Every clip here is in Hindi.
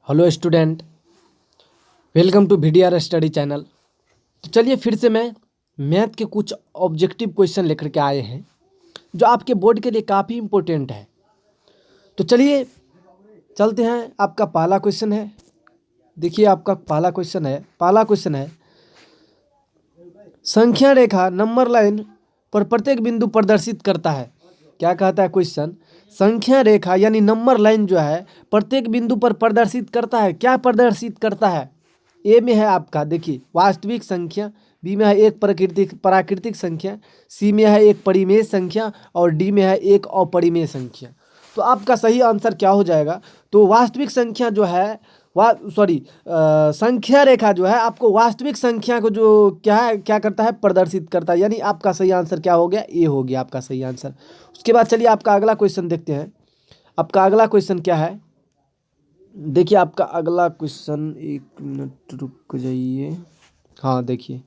Hello student, welcome to VDR study channel. तो चलिए फिर से मैं मैथ के कुछ ऑब्जेक्टिव क्वेश्चन लेकर के आए हैं जो आपके बोर्ड के लिए काफ़ी इम्पोर्टेंट है। तो चलिए चलते हैं। आपका पहला क्वेश्चन है, देखिए आपका पहला क्वेश्चन है संख्या रेखा नंबर लाइन पर प्रत्येक बिंदु प्रदर्शित करता है। क्या कहता है क्वेश्चन? संख्या रेखा यानी नंबर लाइन जो है प्रत्येक बिंदु पर प्रदर्शित करता है। क्या प्रदर्शित करता है? ए में है आपका देखिए वास्तविक संख्या, बी में है एक प्राकृतिक संख्या, सी में है एक परिमेय संख्या और डी में है एक अपरिमेय संख्या। तो आपका सही आंसर क्या हो जाएगा? तो वास्तविक संख्या जो है संख्या रेखा जो है आपको वास्तविक संख्या को जो क्या करता है, प्रदर्शित करता है। यानी आपका सही आंसर क्या हो गया? ए हो गया आपका सही आंसर। उसके बाद चलिए आपका अगला क्वेश्चन देखते हैं। आपका अगला क्वेश्चन क्या है? देखिए आपका अगला क्वेश्चन, एक मिनट रुक जाइए। हाँ देखिए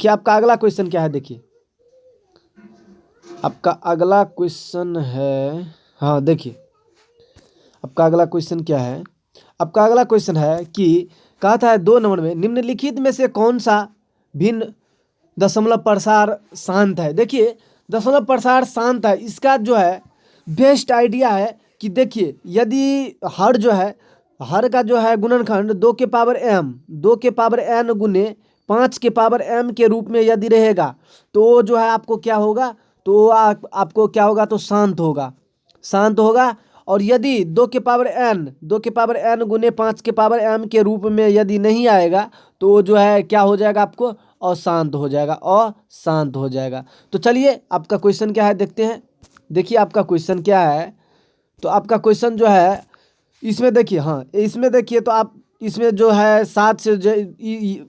आपका अगला क्वेश्चन क्या है। देखिए आपका अगला क्वेश्चन है, हाँ देखिए आपका अगला क्वेश्चन क्या है। आपका अगला क्वेश्चन है कि कहता है 2 नंबर में निम्नलिखित में से कौन सा भिन्न दशमलव प्रसार शांत है। देखिए दशमलव प्रसार शांत है, इसका जो है बेस्ट आइडिया है कि देखिए यदि हर का जो है गुणनखंड 2 के पावर n गुने 5 के पावर m के रूप में यदि रहेगा तो वो जो है आपको क्या होगा, तो आपको क्या होगा, तो शांत होगा। और यदि 2 के पावर n गुने 5 के पावर m के रूप में यदि नहीं आएगा तो वो जो है क्या हो जाएगा, आपको अशांत हो जाएगा। तो चलिए आपका क्वेश्चन क्या है देखते हैं। देखिए आपका क्वेश्चन क्या है। तो आपका क्वेश्चन जो है इसमें देखिए, हाँ इसमें देखिए तो आप इसमें जो है 7 से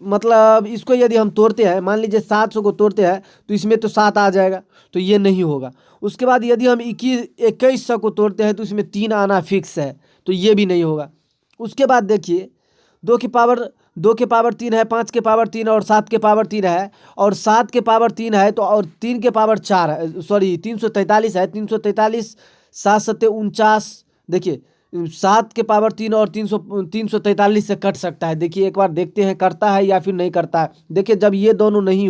मतलब इसको यदि हम तोड़ते हैं, मान लीजिए 700 को तोड़ते हैं तो इसमें तो 7 आ जाएगा, तो ये नहीं होगा। उसके बाद यदि हम 2100 को तोड़ते हैं तो इसमें 3 आना फिक्स है, तो ये भी नहीं होगा। उसके बाद देखिए 2 के पावर 3 है, 5 के पावर 3 और 7 के पावर 3 है, और 7 के पावर 3 है तो और 3 के पावर 4 है, 343 है। 343 7 सत्ते 49। देखिए 7 के पावर 3 और 343 से कट सकता है। देखिए एक बार देखते हैं करता है या फिर नहीं करता है। देखिए जब ये दोनों नहीं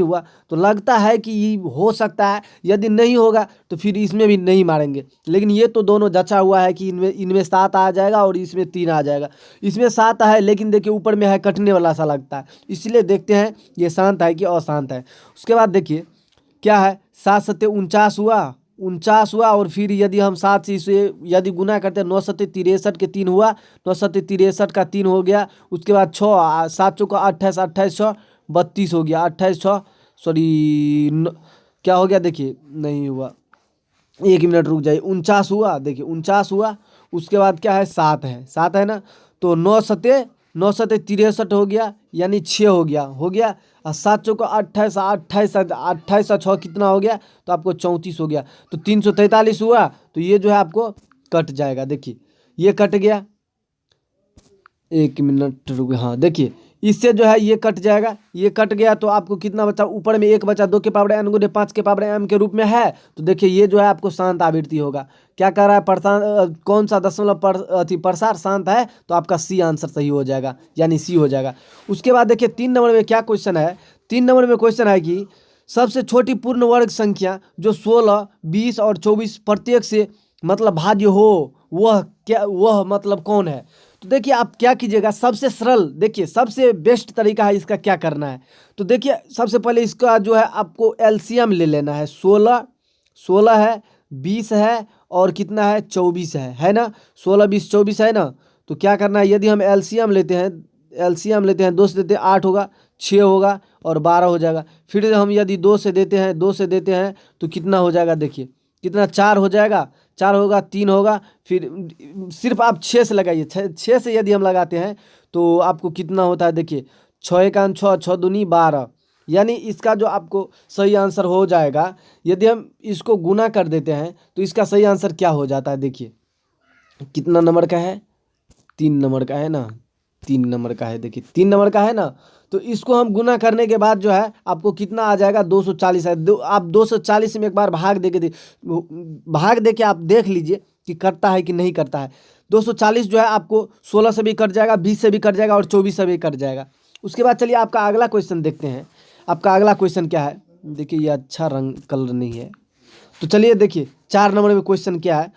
हुआ तो लगता है कि ये हो सकता है। यदि नहीं होगा तो फिर इसमें भी नहीं मारेंगे, लेकिन ये तो दोनों जचा हुआ है कि इनमें 7 आ जाएगा और इसमें 3 आ जाएगा। इसमें 7 है लेकिन देखिए ऊपर में है कटने वाला सा लगता है, इसलिए देखते हैं ये शांत है कि अशांत है। उसके बाद देखिए क्या है, 7 सत्ते 49 हुआ और फिर यदि हम 7 से इसे यदि गुना करते हैं 9 सत्ते 63 के 3 हुआ, 9 सत्ते 63 का 3 हो गया। उसके बाद 6 7 चौका 28 28 6 32 हो गया। 28 6 क्या हो गया, देखिए नहीं हुआ, 1 मिनट रुक जाइए। 49 हुआ, देखिए 49 हुआ। उसके बाद क्या है, 7 है ना, तो 9 सत्ते 63 हो गया, यानी 6 हो गया। और 7 चौका 28 28 6 कितना हो गया, तो आपको 34 हो गया। तो 343 हुआ, तो ये जो है आपको कट जाएगा। देखिए ये कट गया, 1 मिनट रुक, हाँ देखिए इससे जो है ये कट जाएगा। ये कट गया तो आपको कितना बचा, ऊपर में 1 बचा, 2 के पावर n गुने 5 के पावर m के रूप में है। तो देखिए ये जो है आपको शांत आवृत्ति होगा। क्या कह रहा है, कौन सा दशमलव प्रसार शांत है, तो आपका सी आंसर सही हो जाएगा, यानी सी हो जाएगा। उसके बाद देखिए 3 नंबर में क्या क्वेश्चन है। 3 नंबर में क्वेश्चन है कि सबसे छोटी पूर्ण वर्ग संख्या जो 16 20 और 24 प्रत्येक से मतलब भाज्य हो वह मतलब कौन है। तो देखिए आप क्या कीजिएगा, सबसे सरल, देखिए सबसे बेस्ट तरीका है इसका क्या करना है। तो देखिए सबसे पहले इसका जो है आपको एलसीएम ले लेना है। 16 है, 20 है और कितना है, 24 है ना। 16 20 24 है ना। तो क्या करना है, यदि हम एलसीएम लेते हैं 2 से देते हैं 8 होगा, 6 होगा और 12 हो जाएगा। फिर हम यदि 2 से देते हैं तो कितना हो जाएगा, देखिए कितना, 4 हो जाएगा, 4 होगा, 3 होगा। फिर सिर्फ आप 6 से लगाइए, 6 से यदि हम लगाते हैं तो आपको कितना होता है, देखिए 6 एकान 6 6 दूनी 12, यानी इसका जो आपको सही आंसर हो जाएगा। यदि हम इसको गुना कर देते हैं तो इसका सही आंसर क्या हो जाता है, देखिए कितना नंबर का है, 3 नंबर का है ना, 3 नंबर का है। देखिए 3 नंबर का है ना, तो इसको हम गुना करने के बाद जो है आपको कितना आ जाएगा, 240 है। आप 240 में एक बार भाग दे के आप देख लीजिए कि करता है कि नहीं करता है। 240 जो है आपको 16 से भी कट जाएगा, 20 से भी कट जाएगा और 24 से भी कट जाएगा। उसके बाद चलिए आपका अगला क्वेश्चन देखते हैं। आपका अगला क्वेश्चन क्या है, देखिए ये अच्छा रंग कलर नहीं है, तो चलिए देखिए 4 नंबर में क्वेश्चन क्या है।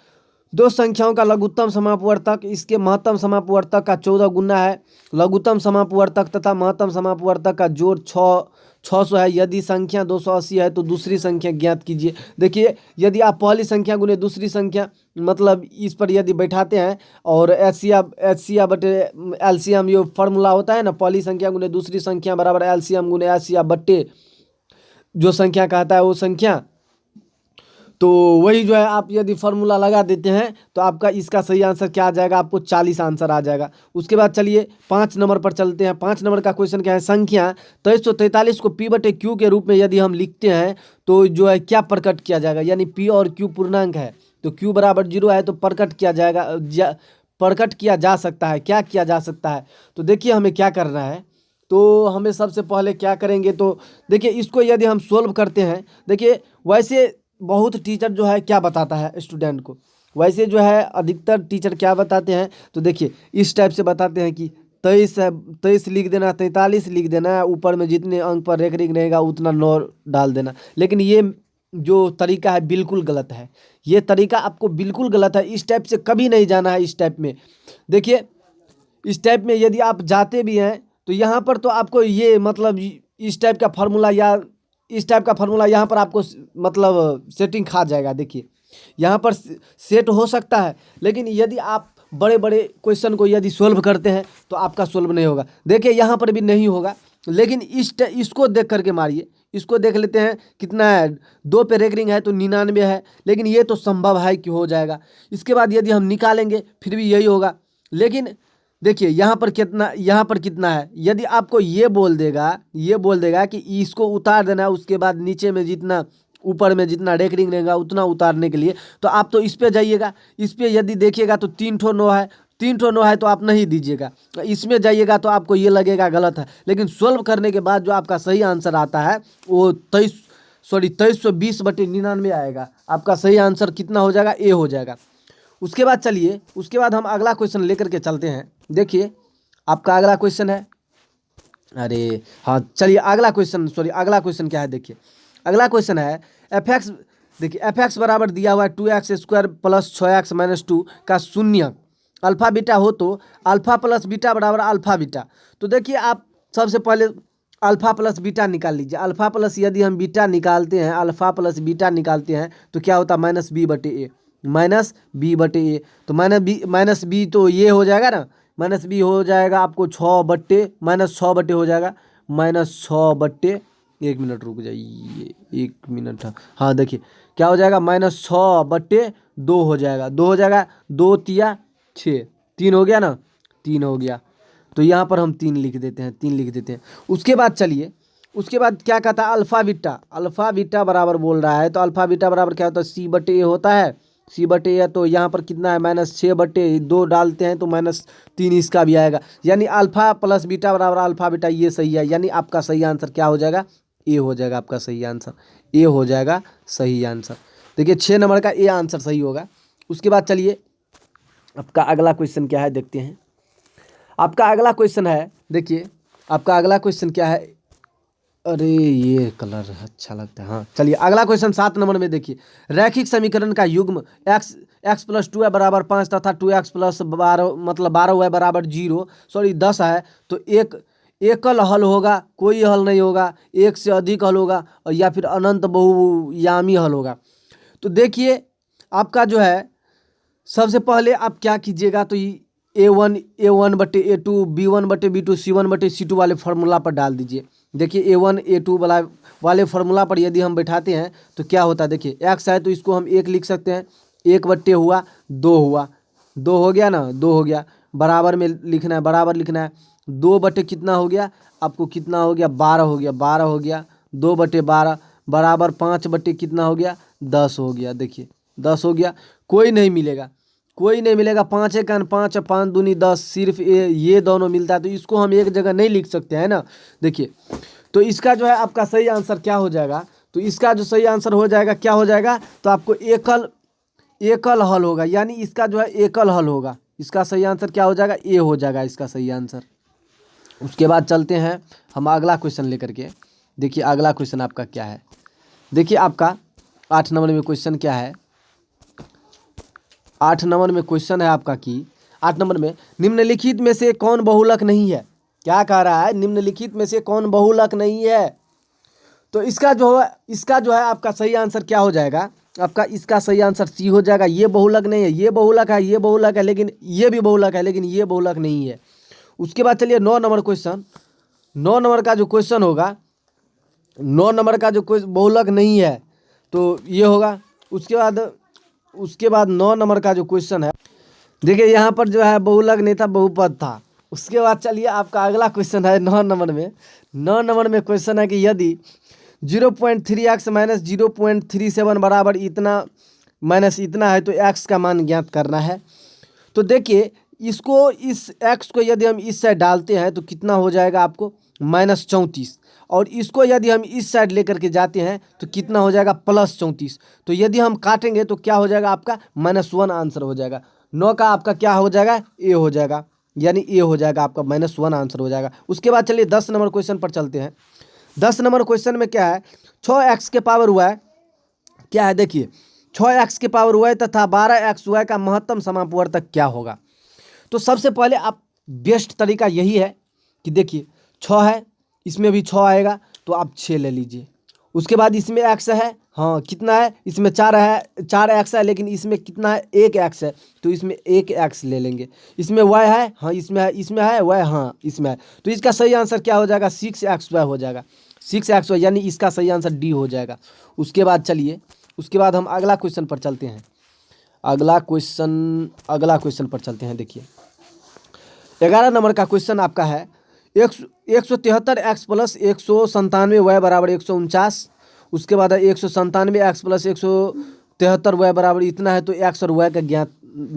दो संख्याओं का लघुत्तम समापवर्तक इसके महत्तम समापवर्तक का 14 गुना है। लघुत्तम समापवर्तक तथा महत्तम समापवर्तक का जोड़ 600 है। यदि संख्या 280 है तो दूसरी संख्या ज्ञात कीजिए। देखिए यदि आप पहली संख्या गुने दूसरी संख्या मतलब इस पर यदि बैठाते हैं और एचसीएफ बटे एलसीएम ये फार्मूला होता है ना, पहली संख्या गुने दूसरी संख्या बराबर एलसीएम गुने एचसीएफ बट्टे जो संख्या कहता है वो संख्या, तो वही जो है आप यदि फार्मूला लगा देते हैं तो आपका इसका सही आंसर क्या आ जाएगा, आपको 40 आंसर आ जाएगा। उसके बाद चलिए 5 नंबर पर चलते हैं। 5 नंबर का क्वेश्चन क्या है, संख्या 2343 को P बटे Q के रूप में यदि हम लिखते हैं तो जो है क्या प्रकट किया जाएगा, यानी P और Q पूर्णांक है तो Q बराबर 0 है तो प्रकट किया जाएगा, प्रकट किया जा सकता है। क्या किया जा सकता है, तो देखिए हमें क्या करना है, तो हमें सबसे पहले क्या करेंगे, तो देखिए इसको यदि हम सोल्व करते हैं, देखिए वैसे बहुत टीचर जो है क्या बताता है स्टूडेंट को, वैसे जो है अधिकतर टीचर क्या बताते हैं, तो देखिए इस टाइप से बताते हैं कि 23 है, 23 लिख देना, 43 लिख देना है, ऊपर में जितने अंक पर रेख रहेगा उतना 9 डाल देना। लेकिन ये जो तरीका है बिल्कुल गलत है, ये तरीका आपको बिल्कुल गलत है। इस टाइप से कभी नहीं जाना है। इस टाइप में देखिए, इस टाइप में यदि आप जाते भी हैं तो यहाँ पर तो आपको ये मतलब इस टाइप का फार्मूला या इस टाइप का फार्मूला यहाँ पर आपको मतलब सेटिंग खा जाएगा। देखिए यहाँ पर सेट हो सकता है, लेकिन यदि आप बड़े बड़े क्वेश्चन को यदि सोल्व करते हैं तो आपका सोल्व नहीं होगा। देखिए यहाँ पर भी नहीं होगा, लेकिन इसको देख करके मारिए। इसको देख लेते हैं कितना है, 2 पे रेगरिंग है तो 99 है, लेकिन ये तो संभव है कि हो जाएगा। इसके बाद यदि हम निकालेंगे फिर भी यही होगा। लेकिन देखिए यहाँ पर कितना है, यदि आपको ये बोल देगा कि इसको उतार देना है, उसके बाद नीचे में जितना ऊपर में जितना रेकरिंग रहेगा उतना उतारने के लिए, तो आप तो इस पे जाइएगा। इस पे यदि देखिएगा तो 3 ठो 9 है, 3 ठो 9 है तो आप नहीं दीजिएगा। इसमें जाइएगा तो आपको ये लगेगा गलत है, लेकिन सोल्व करने के बाद जो आपका सही आंसर आता है वो 2320 बटे 99 आएगा। आपका सही आंसर कितना हो जाएगा, ए हो जाएगा। उसके बाद चलिए, उसके बाद हम अगला क्वेश्चन लेकर के चलते हैं। देखिए आपका अगला क्वेश्चन है, अरे हाँ चलिए अगला क्वेश्चन क्या है, देखिए अगला क्वेश्चन है एफ एक्स। देखिए एफ एक्स बराबर दिया हुआ है 2x² प्लस 6x माइनस 2 का शून्य अल्फा बीटा हो तो अल्फा प्लस बीटा बराबर अल्फा बीटा। तो देखिए आप सबसे पहले अल्फा प्लस बीटा निकाल लीजिए। अल्फा प्लस यदि हम बीटा निकालते हैं, अल्फा प्लस बीटा निकालते हैं तो क्या होता है, माइनस बी बटे ए। तो माइनस बी तो ये हो जाएगा ना, माइनस बी हो जाएगा आपको 6 बट्टे माइनस 6 बट्टे हो जाएगा, -6 बट्टे, 1 मिनट रुक जाइए, 1 मिनट, हाँ देखिए क्या हो जाएगा, -6 बट्टे 2 हो जाएगा, 2 हो जाएगा, 2 तिया 6, 3 हो गया ना, 3 हो गया। तो यहाँ पर हम 3 लिख देते हैं। उसके बाद चलिए, उसके बाद क्या कहता है, अल्फा बीटा बराबर बोल रहा है, तो अल्फा बीटा बराबर क्या होता है, सी बटे ए होता है, सी बटे ए। तो यहाँ पर कितना है, -6 बटे 2 डालते हैं तो -3 इसका भी आएगा, यानी अल्फा प्लस बीटा बराबर अल्फा बीटा, ये सही है। यानी आपका सही आंसर क्या हो जाएगा, ए हो जाएगा। आपका सही आंसर ए हो जाएगा, सही आंसर। देखिए 6 नंबर का ए आंसर सही होगा। उसके बाद चलिए आपका अगला क्वेश्चन क्या है, देखते हैं। आपका अगला क्वेश्चन है, देखिए आपका अगला क्वेश्चन क्या है, अरे ये कलर अच्छा लगता है, हाँ चलिए अगला क्वेश्चन 7 नंबर में देखिए, रैखिक समीकरण का युग्म x प्लस 2y बराबर 5 तथा 2x प्लस 12 मतलब 12y बराबर 10 है, तो एक एकल हल होगा, कोई हल नहीं होगा, एक से अधिक हल होगा, और या फिर अनंत बहुयामी हल होगा। तो देखिए आपका जो है सबसे पहले आप क्या कीजिएगा, तो A1 बटे A2, B1 बटे B2, C1 बटे C2 वाले फार्मूला पर डाल दीजिए। देखिए A1 A2 वाले फार्मूला पर यदि हम बैठाते हैं तो क्या होता है, देखिए x है तो इसको हम 1 लिख सकते हैं, 1 बट्टे हुआ 2 हुआ, 2 हो गया ना, 2 हो गया, बराबर में लिखना है, बराबर लिखना है, 2 बटे कितना हो गया, आपको कितना हो गया, 12 हो गया, 12 हो गया, 2 बटे 12 बराबर 5 बटे कितना हो गया, 10 हो गया। देखिए 10 हो गया, कोई नहीं मिलेगा, 5 एक 5, 5 दूनी 10, सिर्फ ये दोनों मिलता है, तो इसको हम एक जगह नहीं लिख सकते हैं ना। देखिए तो इसका जो है आपका सही आंसर क्या हो जाएगा, तो इसका जो सही आंसर हो जाएगा क्या हो जाएगा, तो आपको एकल हल होगा, यानी इसका जो है एकल हल होगा। इसका सही आंसर क्या हो जाएगा? ए हो जाएगा इसका सही आंसर। उसके बाद चलते हैं हम अगला क्वेश्चन लेकर के। देखिए अगला क्वेश्चन आपका क्या है। देखिए आपका 8 नंबर में क्वेश्चन क्या है। 8 नंबर में क्वेश्चन है आपका कि 8 नंबर में निम्नलिखित में से कौन बहुलक नहीं है। क्या कह रहा है? निम्नलिखित में से कौन बहुलक नहीं है। तो इसका जो है आपका सही आंसर क्या हो जाएगा? आपका इसका सही आंसर सी हो जाएगा। ये बहुलक नहीं है, ये बहुलक है, ये बहुलक है, लेकिन ये भी बहुलक है, लेकिन ये बहुलक नहीं है। उसके बाद चलिए 9 नंबर क्वेश्चन। 9 नंबर का जो क्वेश्चन होगा, 9 नंबर का जो कोई बहुलक नहीं है तो ये होगा। उसके बाद 9 नंबर का जो क्वेश्चन है, देखिए यहाँ पर जो है बहुलक नहीं था, बहुपद था। उसके बाद चलिए आपका अगला क्वेश्चन है 9 नंबर में। 9 नंबर में क्वेश्चन है कि यदि 0.3x माइनस 0.37 बराबर इतना माइनस इतना है तो x का मान ज्ञात करना है। तो देखिए इसको, इस x को यदि हम इस साइड डालते हैं तो कितना हो जाएगा आपको? -34। और इसको यदि हम इस साइड लेकर के जाते हैं तो कितना हो जाएगा? +34। तो यदि हम काटेंगे तो क्या हो जाएगा आपका? -1 आंसर हो जाएगा। 9 का आपका क्या हो जाएगा? ए हो जाएगा, यानी ए हो जाएगा आपका, -1 आंसर हो जाएगा। उसके बाद चलिए 10 नंबर क्वेश्चन पर चलते हैं। 10 नंबर क्वेश्चन में क्या है? 6x के पावर हुआ है, क्या है देखिए, 6x के पावर हुआ है तथा 12x हुआ है का महत्तम समापवर्तक क्या होगा। तो सबसे पहले आप बेस्ट तरीका यही है कि देखिए 6 है, इसमें भी 6 आएगा तो आप 6 ले लीजिए। उसके बाद इसमें x है, हाँ कितना है? इसमें 4 है, 4x है, लेकिन इसमें कितना है? 1x है, तो इसमें 1x ले लेंगे। इसमें y है, हाँ इसमें है y, हाँ इसमें है, तो इसका सही आंसर क्या हो जाएगा? 6xy हो जाएगा, 6xy, यानी इसका सही आंसर डी हो जाएगा। उसके बाद चलिए, उसके बाद हम अगला क्वेश्चन पर चलते हैं। अगला क्वेश्चन पर चलते हैं। देखिए 11 नंबर का क्वेश्चन आपका है 173x प्लस 197y बराबर 149। उसके बाद 197x प्लस 173y बराबर इतना है तो x और y का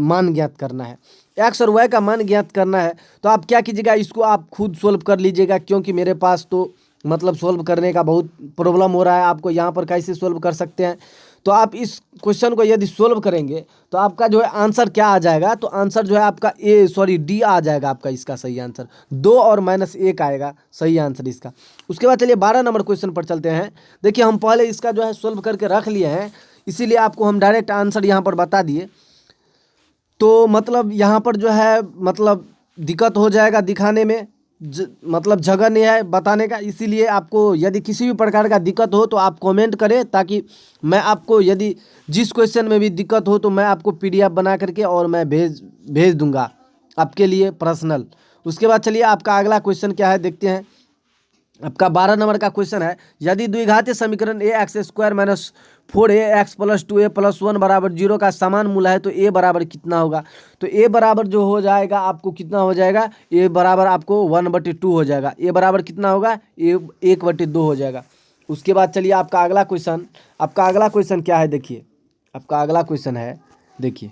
मान ज्ञात करना है। x और y का मान ज्ञात करना है तो आप क्या कीजिएगा? इसको आप खुद सोल्व कर लीजिएगा, क्योंकि मेरे पास तो मतलब सोल्व करने का बहुत प्रॉब्लम हो रहा है। आपको यहाँ पर कैसे सोल्व कर सकते हैं? तो आप इस क्वेश्चन को यदि सोल्व करेंगे तो आपका जो है आंसर क्या आ जाएगा? तो आंसर जो है आपका डी आ जाएगा आपका इसका सही आंसर। 2 और -1 आएगा सही आंसर इसका। उसके बाद चलिए 12 नंबर क्वेश्चन पर चलते हैं। देखिए हम पहले इसका जो है सोल्व करके रख लिए हैं, इसीलिए आपको हम डायरेक्ट आंसर यहाँ पर बता दिए। तो मतलब यहाँ पर जो है मतलब दिक्कत हो जाएगा दिखाने में, मतलब जगह नहीं है बताने का। इसीलिए आपको यदि किसी भी प्रकार का दिक्कत हो तो आप कमेंट करें, ताकि मैं आपको यदि जिस क्वेश्चन में भी दिक्कत हो तो मैं आपको PDF बना करके और मैं भेज दूंगा आपके लिए पर्सनल। उसके बाद चलिए आपका अगला क्वेश्चन क्या है देखते हैं। आपका 12 नंबर का क्वेश्चन है यदि द्विघातीय समीकरण ax² minus 4ax plus 2a plus 1 बराबर 0 का समान मूल है तो a बराबर कितना होगा। तो a बराबर जो हो जाएगा आपको कितना हो जाएगा? a बराबर आपको 1/2 हो जाएगा। a बराबर कितना होगा? a 1/2 हो जाएगा। उसके बाद चलिए आपका अगला क्वेश्चन क्या है देखिए। आपका अगला क्वेश्चन है, देखिए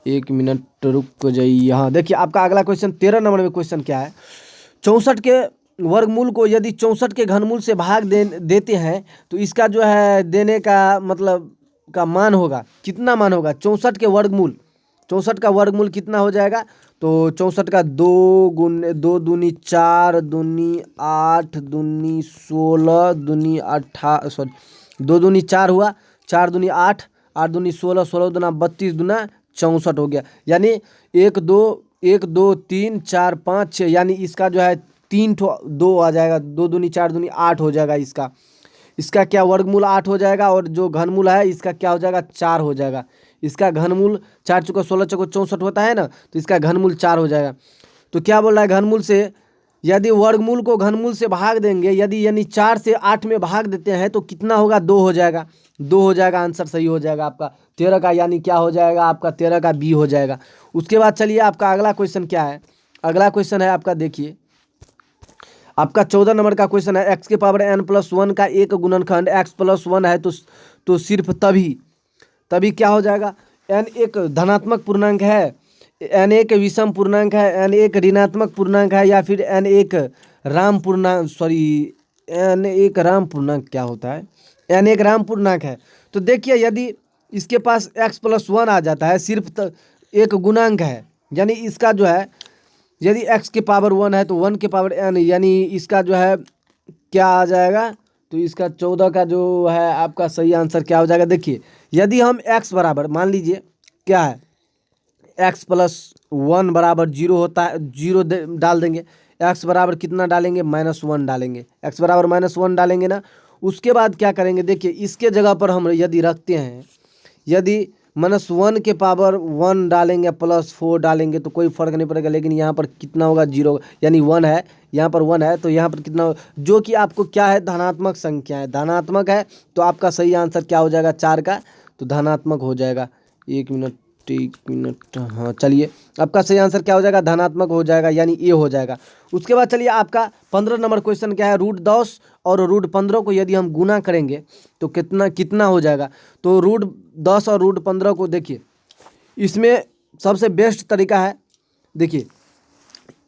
1 मिनट रुक जाइए। यहाँ देखिए आपका अगला क्वेश्चन 13 नंबर में क्वेश्चन क्या है। 64 के वर्गमूल को यदि 64 के घनमूल से भाग देते हैं तो इसका जो है देने का मतलब का मान होगा, कितना मान होगा? 64 के वर्गमूल, 64 का वर्गमूल कितना हो जाएगा? तो 64 का 2 दूनी 4 दूनी 8 दूनी 16 दूनी 18 सॉरी 2 दूनी 4 हुआ, 4 दूनी 8, 8 दूनी 16, 16 दूना 32 दूना 64 हो गया। यानी 1 2 3 4 5 6, यानी इसका जो है 2 आ जाएगा। 2 दूनी 4 दूनी 8 हो जाएगा इसका क्या वर्गमूल 8 हो जाएगा, और जो घनमूल है इसका क्या हो जाएगा? 4 हो जाएगा। इसका घनमूल 4 चौका 16 चौका 64 होता है ना, तो इसका घनमूल 4 हो जाएगा। तो क्या बोल रहा है? घनमूल से यदि वर्गमूल को घनमूल से भाग देंगे, यदि यानी 4 से 8 में भाग देते हैं तो कितना होगा? 2 हो जाएगा। 2 हो जाएगा, आंसर सही हो जाएगा आपका 13 का, यानी क्या हो जाएगा आपका 13 का बी हो जाएगा। उसके बाद चलिए आपका अगला क्वेश्चन क्या है। अगला क्वेश्चन है आपका, देखिए आपका 14 नंबर का क्वेश्चन है x के पावर n+1 का एक गुणनखंड x+1 है तो सिर्फ तभी क्या हो जाएगा? n एक धनात्मक पूर्णांक है, n एक विषम पूर्णांक है, n एक ऋणात्मक पूर्णांक है, या फिर n एक राम पूर्णांक क्या होता है? n एक राम पूर्णांक है। तो देखिए यदि इसके पास x+1 आ जाता है, सिर्फ एक गुणांक है, यानी इसका जो है यदि x के पावर 1 है तो 1 के पावर n, यानी इसका जो है क्या आ जाएगा, तो इसका 14 का जो है आपका सही आंसर क्या हो जाएगा। देखिए यदि हम x बराबर मान लीजिए क्या है, x+1 बराबर 0 होता है, 0 डाल देंगे, x बराबर कितना डालेंगे, -1 डालेंगे, x बराबर -1 डालेंगे ना। उसके बाद क्या करेंगे, देखिए इसके जगह पर हम यदि रखते हैं, यदि -1 के पावर 1 डालेंगे +4 डालेंगे तो कोई फर्क नहीं पड़ेगा, लेकिन यहाँ पर कितना होगा, 0, यानी 1 है, यहाँ पर 1 है तो यहाँ पर कितना जो कि आपको क्या है, धनात्मक संख्या है, धनात्मक है तो आपका सही आंसर क्या हो जाएगा, 4 का तो धनात्मक हो जाएगा। 1 मिनट, हाँ चलिए आपका सही आंसर क्या हो जाएगा, धनात्मक हो जाएगा, यानी ए हो जाएगा। उसके बाद चलिए आपका 15 नंबर क्वेश्चन क्या है, √10 और √15 को यदि हम गुना करेंगे तो कितना कितना हो जाएगा। तो √10 और √15 को देखिए, इसमें सबसे बेस्ट तरीका है, देखिए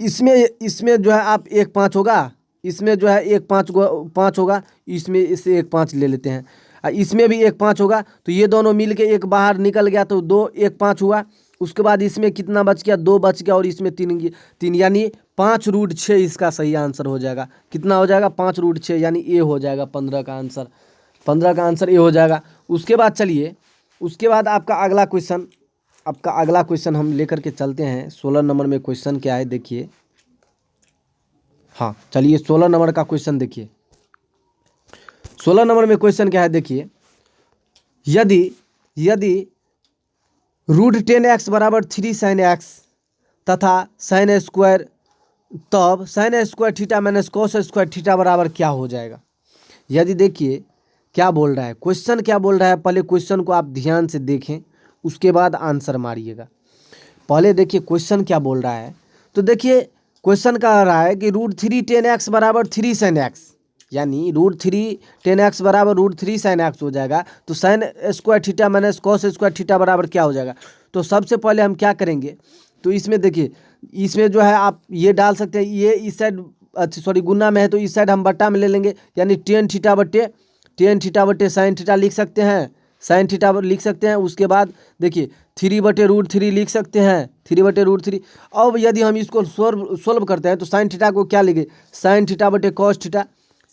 इसमें जो है आप 1 5 होगा, इसमें जो है 1 5 होगा, इसमें इससे 1 5 ले लेते हैं, इसमें भी 1 5 होगा, तो ये दोनों मिल के एक बाहर निकल गया तो 2 1 5 हुआ। उसके बाद इसमें कितना बच गया, 2 बच गया, और इसमें 3 यानी 5√6 इसका सही आंसर हो जाएगा। कितना हो जाएगा, 5√6, यानी ए हो जाएगा 15 का आंसर, 15 का आंसर ए हो जाएगा। उसके बाद चलिए, उसके बाद आपका अगला क्वेश्चन हम लेकर के चलते हैं। 16 नंबर में क्वेश्चन क्या है देखिए, हाँ चलिए 16 नंबर का क्वेश्चन देखिए। 16 नंबर में क्वेश्चन क्या है देखिए, यदि √10x बराबर 3 sin x तथा sin स्क्वायर, तब sin square theta minus cos square theta बराबर क्या हो जाएगा। यदि देखिए क्या बोल रहा है, क्वेश्चन क्या बोल रहा है, पहले क्वेश्चन को आप ध्यान से देखें उसके बाद आंसर मारिएगा। पहले देखिए क्वेश्चन क्या बोल रहा है, तो देखिए क्वेश्चन कह रहा है कि √310x बराबर 3 sin x, यानी √310x बराबर √3 sin x हो जाएगा, तो sin square theta minus cos square theta बराबर क्या हो जाएगा। तो सबसे पहले हम क्या करेंगे, तो इसमें देखिए, इसमें जो है आप ये डाल सकते हैं, ये इस साइड, अच्छा सॉरी गुना में है तो इस साइड हम बट्टा में ले लेंगे, यानी tan थीटा बटे sin थीटा लिख सकते हैं, sin थीटा लिख सकते हैं। उसके बाद देखिए 3/√3 लिख सकते हैं, 3/√3। अब यदि हम इसको सोल्व करते हैं तो sin थीटा को क्या लिखे, sin थीटा बटे cos थीटा,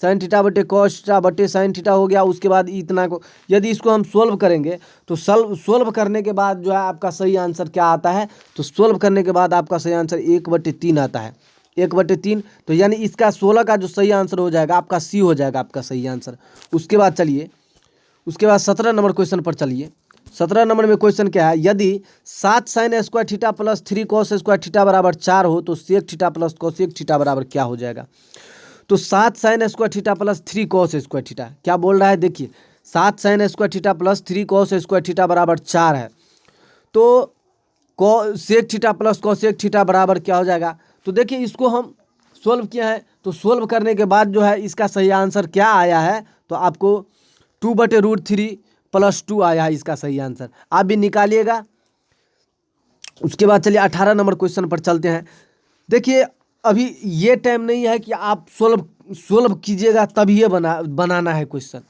sin थीटा बटे cos थीटा बटे sin थीटा हो गया। उसके बाद इतना को यदि इसको हम सोल्व करेंगे तो सोल्व करने के बाद जो है आपका सही आंसर क्या आता है, तो सोल्व करने के बाद आपका सही आंसर 1/3 आता है, 1/3। तो यानी इसका 16 का जो सही आंसर हो जाएगा आपका सी हो जाएगा आपका सही आंसर। उसके बाद चलिए, उसके बाद 17 नंबर क्वेश्चन पर चलिए। 17 नंबर में क्वेश्चन क्या है, यदि 7 sin square theta plus 3 cos square theta बराबर 4 हो तो sec theta plus cosec theta बराबर क्या हो जाएगा। तो 7 sin square theta plus 3 cos square theta क्या बोल रहा है, देखिए 7 sin square theta plus 3 cos square theta बराबर 4 है, तो sec theta plus cosec theta बराबर क्या हो जाएगा। तो देखिए इसको हम सोल्व किया है, तो सोल्व करने के बाद जो है इसका सही आंसर क्या आया है, तो आपको 2/√3 + 2 आया है इसका सही आंसर, आप भी निकालिएगा। उसके बाद चलिए 18 नंबर क्वेश्चन पर चलते हैं। देखिए अभी ये टाइम नहीं है कि आप सोल्व कीजिएगा तब ये बनाना है क्वेश्चन,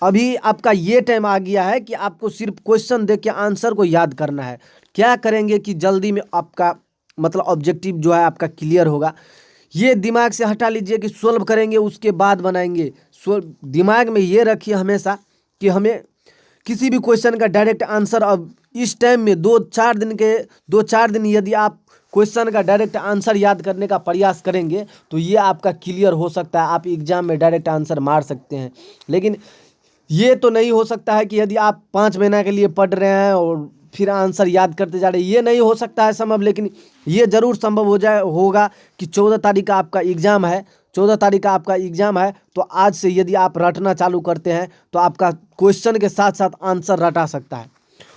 अभी आपका ये टाइम आ गया है कि आपको सिर्फ क्वेश्चन देख के आंसर को याद करना है। क्या करेंगे कि जल्दी में आपका मतलब ऑब्जेक्टिव जो है आपका क्लियर होगा। ये दिमाग से हटा लीजिए कि सोल्व करेंगे उसके बाद बनाएंगे, दिमाग में ये रखिए हमेशा कि हमें किसी भी क्वेश्चन का डायरेक्ट आंसर अब इस टाइम में 2-4 दिन यदि आप क्वेश्चन का डायरेक्ट आंसर याद करने का प्रयास करेंगे तो ये आपका क्लियर हो सकता है, आप एग्जाम में डायरेक्ट आंसर मार सकते हैं। लेकिन ये तो नहीं हो सकता है कि यदि आप 5 महीना के लिए पढ़ रहे हैं और फिर आंसर याद करते जा रहे हैं, ये नहीं हो सकता है संभव। लेकिन ये ज़रूर संभव होगा कि 14 तारीख का आपका एग्ज़ाम है, 14 तारीख का आपका एग्ज़ाम है, तो आज से यदि आप रटना चालू करते हैं तो आपका क्वेश्चन के साथ साथ आंसर रटा सकता है।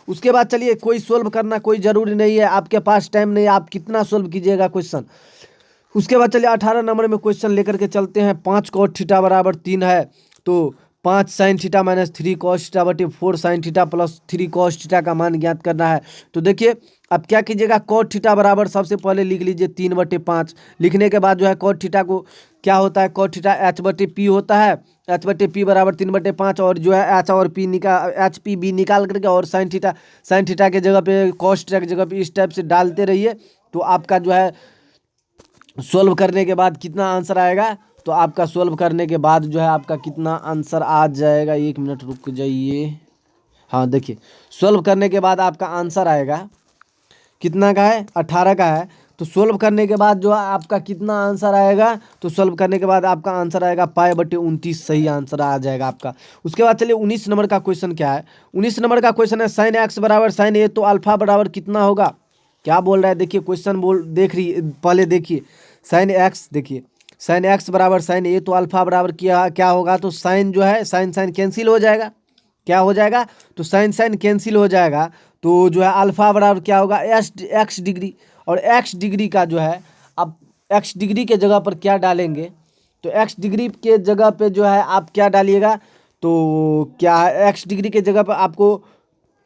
उसके बाद चलिए, कोई सोल्व करना कोई ज़रूरी नहीं है, आपके पास टाइम नहीं है, आप कितना सोल्व कीजिएगा क्वेश्चन। उसके बाद चलिए 18 नंबर में क्वेश्चन लेकर के चलते हैं। 5 cot थीटा बराबर 3 है, तो 5 sine theta minus 3 cos theta बटे 4 sine theta plus 3 cos theta का मान ज्ञात करना है। तो देखिए अब क्या कीजिएगा, कॉट थीटा बराबर सबसे पहले लिख लीजिए 3/5। लिखने के बाद जो है कॉट थीटा को क्या होता है, कॉट थीटा h/p होता है। h/p बराबर 3/5 और जो है h और p निकाल h/p निकाल करके और साइन थीटा के जगह पे कॉस थीटा की जगह पे इस टाइप से डालते रहिए। तो आपका जो है सोल्व करने के बाद कितना आंसर आएगा, तो आपका सोल्व करने के बाद जो है आपका कितना आंसर आ जाएगा, 1 मिनट रुक जाइए। हाँ देखिए, सोल्व करने के बाद आपका आंसर आएगा कितना का है, 18 का है। तो सोल्व करने के बाद जो है आपका कितना आंसर आएगा, तो सोल्व करने के बाद आपका आंसर आएगा π/29 सही आंसर आ जाएगा आपका। उसके बाद चलिए 19 नंबर का क्वेश्चन क्या है। 19 नंबर का क्वेश्चन है साइन x बराबर साइन ए, तो अल्फा बराबर कितना होगा। क्या बोल रहा है देखिए, क्वेश्चन पहले देखिए साइन एक्स, देखिए साइन एक्स बराबर साइन ए, तो अल्फा बराबर क्या होगा, तो साइन जो है साइन साइन कैंसिल हो जाएगा। क्या हो जाएगा, तो साइन साइन कैंसिल हो जाएगा। तो जो है अल्फा बराबर क्या होगा, एक्स डिग्री। और एक्स डिग्री का जो है, अब एक्स डिग्री के जगह पर क्या डालेंगे, तो एक्स डिग्री के जगह पे जो है आप क्या डालिएगा, तो क्या है एक्स डिग्री के जगह पर आपको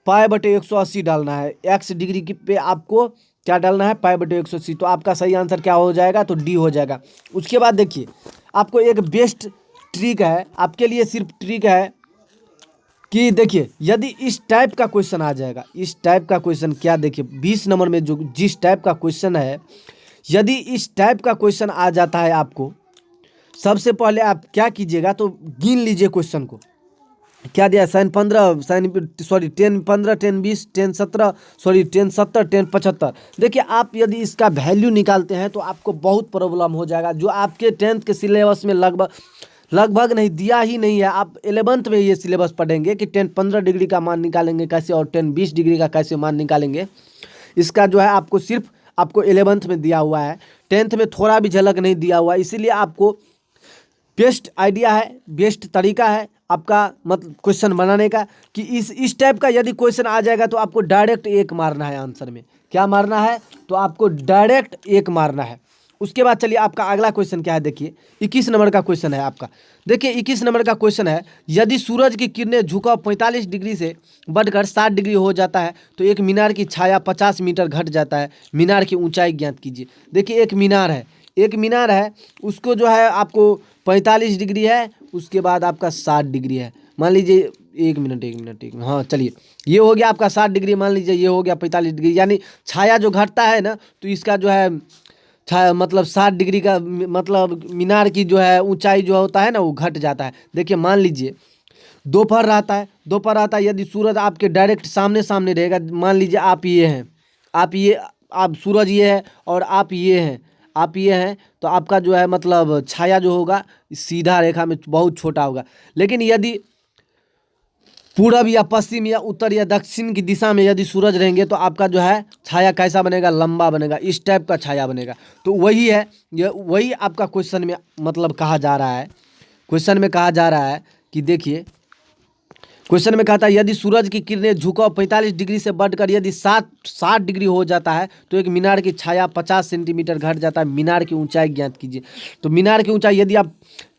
π/180 डालना है। एक्स डिग्री पे आपको क्या डालना है, π/180। तो आपका सही आंसर क्या हो जाएगा, तो डी हो जाएगा। उसके बाद देखिए आपको एक बेस्ट ट्रिक है, आपके लिए सिर्फ ट्रिक है कि देखिए यदि इस टाइप का क्वेश्चन आ जाएगा, इस टाइप का क्वेश्चन क्या, देखिए 20 नंबर में जो जिस टाइप का क्वेश्चन है, यदि इस टाइप का क्वेश्चन आ जाता है आपको, सबसे पहले आप क्या कीजिएगा, तो गिन लीजिए क्वेश्चन को। क्या दिया, साइन 15 10 15 10 20 10 17 10 70 10 75। देखिए आप यदि इसका वैल्यू निकालते हैं तो आपको बहुत प्रॉब्लम हो जाएगा, जो आपके 10th के सिलेबस में लगभग नहीं दिया ही नहीं है। आप 11th में ये सिलेबस पढ़ेंगे कि 10 15 डिग्री का मान निकालेंगे कैसे और 10 20 डिग्री का कैसे मान निकालेंगे। इसका जो है आपको सिर्फ आपको 11th में दिया हुआ है, 10th में थोड़ा भी झलक नहीं दिया हुआ है। इसीलिए आपको बेस्ट आइडिया है, बेस्ट तरीका है आपका मतलब क्वेश्चन बनाने का कि इस टाइप का यदि क्वेश्चन आ जाएगा तो आपको डायरेक्ट 1 मारना है आंसर में। क्या मारना है, तो आपको डायरेक्ट 1 मारना है। उसके बाद चलिए आपका अगला क्वेश्चन क्या है, देखिए 21 नंबर का क्वेश्चन है आपका। देखिए 21 नंबर का क्वेश्चन है, यदि सूरज की किरणें झुकाव 45 डिग्री से बढ़कर 60 डिग्री हो जाता है तो एक मीनार की छाया 50 मीटर घट जाता है, मीनार की ऊंचाई ज्ञात कीजिए। देखिए एक मीनार है उसको जो है आपको 45 डिग्री है, उसके बाद आपका 60 डिग्री है। मान लीजिए एक मिनट हाँ चलिए, ये हो गया आपका 60 डिग्री, मान लीजिए ये हो गया 45 डिग्री, यानी छाया जो घटता है ना, तो इसका जो है मतलब 60 डिग्री का मतलब मीनार की जो है ऊंचाई जो होता है ना वो घट जाता है। देखिए मान लीजिए दोपहर रहता है, यदि सूरज आपके डायरेक्ट सामने रहेगा, मान लीजिए आप ये हैं, आप सूरज ये है और आप ये हैं, तो आपका जो है मतलब छाया जो होगा सीधा रेखा में बहुत छोटा होगा। लेकिन यदि पूरब या पश्चिम या उत्तर या दक्षिण की दिशा में यदि सूरज रहेंगे तो आपका जो है छाया कैसा बनेगा, लंबा बनेगा, इस टाइप का छाया बनेगा। तो वही है, वही आपका क्वेश्चन में मतलब कहा जा रहा है। क्वेश्चन में कहा जा रहा है कि देखिए क्वेश्चन में कहा था यदि सूरज की किरणें झुकाव 45 डिग्री से बढ़कर यदि 60 डिग्री हो जाता है तो एक मीनार की छाया 50 सेंटीमीटर घट जाता है, मीनार की ऊंचाई ज्ञात कीजिए। तो मीनार की ऊंचाई यदि आप